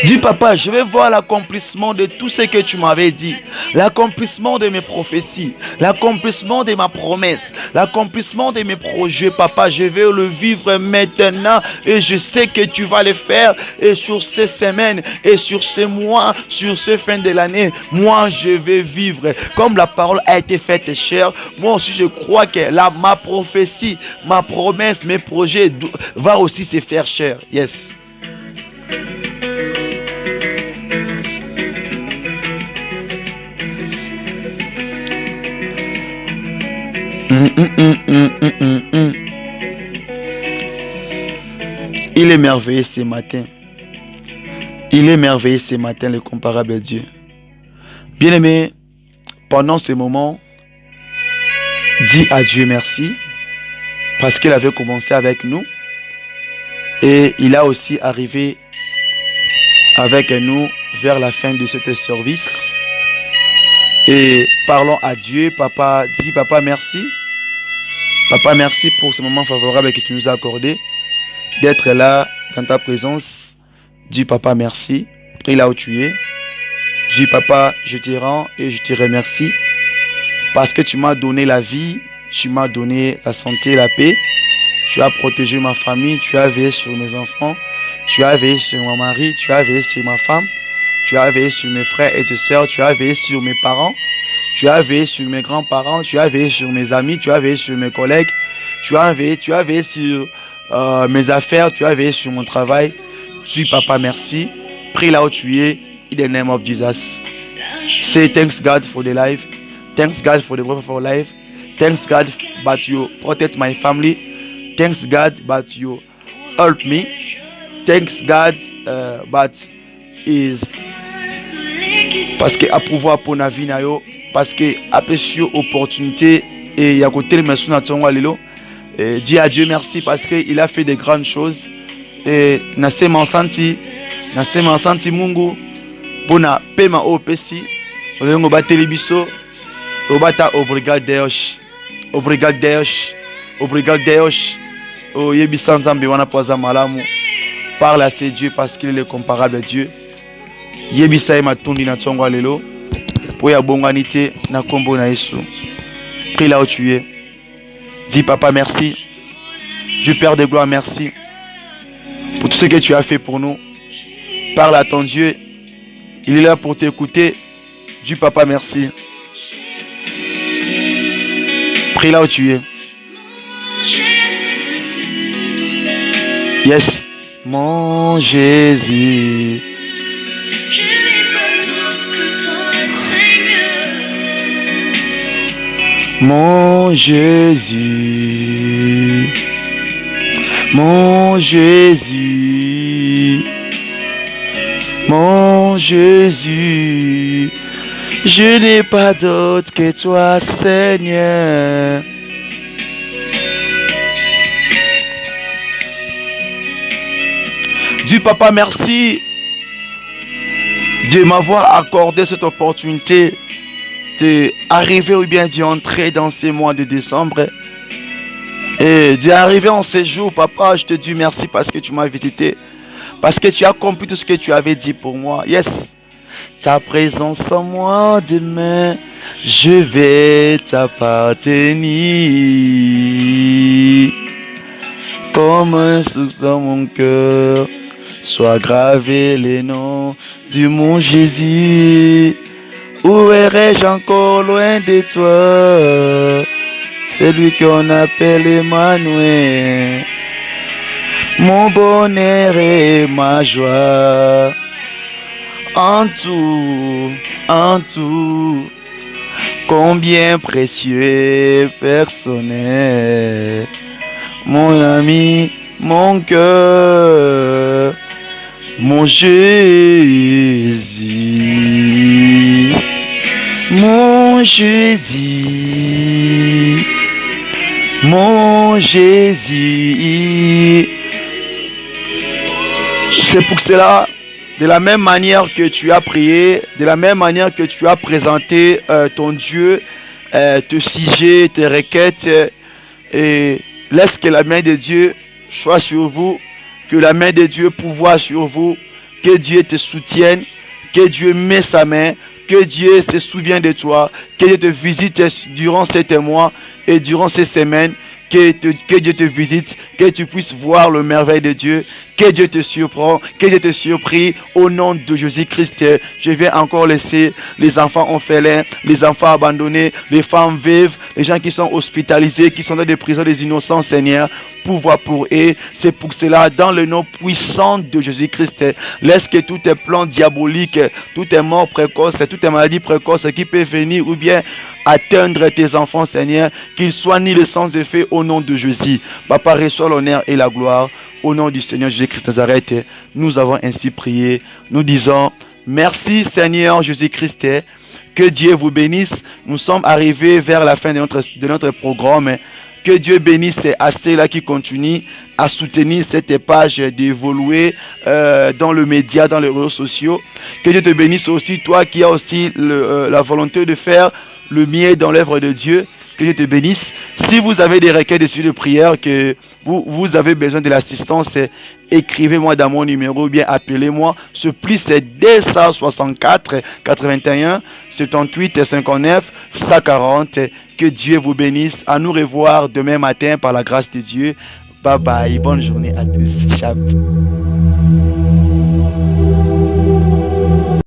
Dis papa, je vais voir l'accomplissement de tout ce que tu m'avais dit, l'accomplissement de mes prophéties, l'accomplissement de ma promesse, l'accomplissement de mes projets. Papa, je vais le vivre maintenant et je sais que tu vas le faire. Et sur ces semaines et sur ces mois, sur ce fin de l'année, moi je vais vivre comme la parole a été faite chère. Moi aussi je crois que là, ma prophétie, ma promesse, mes projets va aussi se faire cher. Yes. Il est merveilleux ce matin. Il est merveilleux ce matin, le comparable Dieu. Bien-aimé, pendant ce moment, dis à Dieu merci parce qu'il avait commencé avec nous et il a aussi arrivé avec nous vers la fin de ce service. Et parlons à Dieu. Papa, dis papa merci. Papa, merci pour ce moment favorable que tu nous as accordé, d'être là dans ta présence. Dis papa merci. Prie là où tu es. Dis papa, je te rends et je te remercie parce que tu m'as donné la vie, tu m'as donné la santé, la paix. Tu as protégé ma famille, tu as veillé sur mes enfants, tu as veillé sur mon mari, tu as veillé sur ma femme, tu as veillé sur mes frères et sœurs, tu as veillé sur mes parents, tu as veillé sur mes grands-parents, tu as veillé sur mes amis, tu as veillé sur mes collègues, tu as veillé sur mes affaires, tu as veillé sur mon travail. Dis Papa merci. Prie là où tu es. In the name of Jesus. Say thanks God for the life. Thanks God for the breath of our life. Thanks God that you protect my family. Thanks God that you help me. Thanks God that is parce que à pouvoir pour na vie na yo, parce que a péché opportunité et ya côté le merci na tonga lelo. Dis à Dieu merci parce que il a fait de grandes choses et na sema santi Mungu pona pema opesi olengo bateli biso obata obrigado Deus o yebisa nzambe wana poza malamu. Parle à ce Dieu parce qu'il est comparable à Dieu. Yebisa e matundi na tongo lelo po ya bonganité na kombo na Yesu. Prie là où tu es. Dis Papa merci. Dieu Père de gloire merci pour tout ce que tu as fait pour nous. Parle à ton Dieu. Il est là pour t'écouter. Dis Papa merci. Prie là où tu es. Yes. Mon Jésus. Mon Jésus. Mon Jésus. Mon Jésus. Je n'ai pas d'autre que toi, Seigneur. Dis Papa merci de m'avoir accordé cette opportunité d'arriver ou bien d'y entrer dans ces mois de décembre et d'arriver en ces jours. Papa, je te dis merci parce que tu m'as visité, parce que tu as accompli tout ce que tu avais dit pour moi. Yes. Ta présence en moi demain, je vais t'appartenir. Comme un souffle dans mon cœur, soit gravé les noms du mon Jésus. Où irais-je encore loin de toi? Celui qu'on appelle Emmanuel. Mon bonheur et ma joie. En tout, combien précieux et personnel. Mon ami, mon cœur, mon Jésus, mon Jésus, mon Jésus. C'est pour cela, de la même manière que tu as prié, de la même manière que tu as présenté ton Dieu, te sujet, tes requêtes, et laisse que la main de Dieu soit sur vous, que la main de Dieu pouvoir sur vous, que Dieu te soutienne, que Dieu met sa main, que Dieu se souvient de toi, que Dieu te visite durant ces mois et durant ces semaines, que Dieu te visite, que tu puisses voir le merveille de Dieu, que Dieu te surprend, que Dieu te surprit au nom de Jésus-Christ. Je vais encore laisser les enfants orphelins, les enfants abandonnés, les femmes veuves, les gens qui sont hospitalisés, qui sont dans des prisons des innocents, Seigneur, pouvoir pour eux. C'est pour cela, dans le nom puissant de Jésus-Christ, laisse que tous tes plans diaboliques, toutes tes morts précoces, toutes tes maladies précoces qui peuvent venir ou bien atteindre tes enfants, Seigneur, qu'ils soient nihilés sans effet au nom de Jésus. Papa, reçois l'honneur et la gloire au nom du Seigneur Jésus-Christ de Nazareth. Nous avons ainsi prié. Nous disons merci Seigneur Jésus-Christ. Que Dieu vous bénisse. Nous sommes arrivés vers la fin de notre programme. Que Dieu bénisse à ceux-là qui continuent à soutenir cette page d'évoluer dans le média, dans les réseaux sociaux. Que Dieu te bénisse aussi, toi qui as aussi la volonté de faire le mieux dans l'œuvre de Dieu. Que Dieu te bénisse. Si vous avez des requêtes de suivi de prière, que vous avez besoin de l'assistance, écrivez-moi dans mon numéro ou bien appelez-moi. Ce pli c'est 264 81 78 59 140. Que Dieu vous bénisse. À nous revoir demain matin par la grâce de Dieu. Bye bye. Bonne journée à tous. Ciao.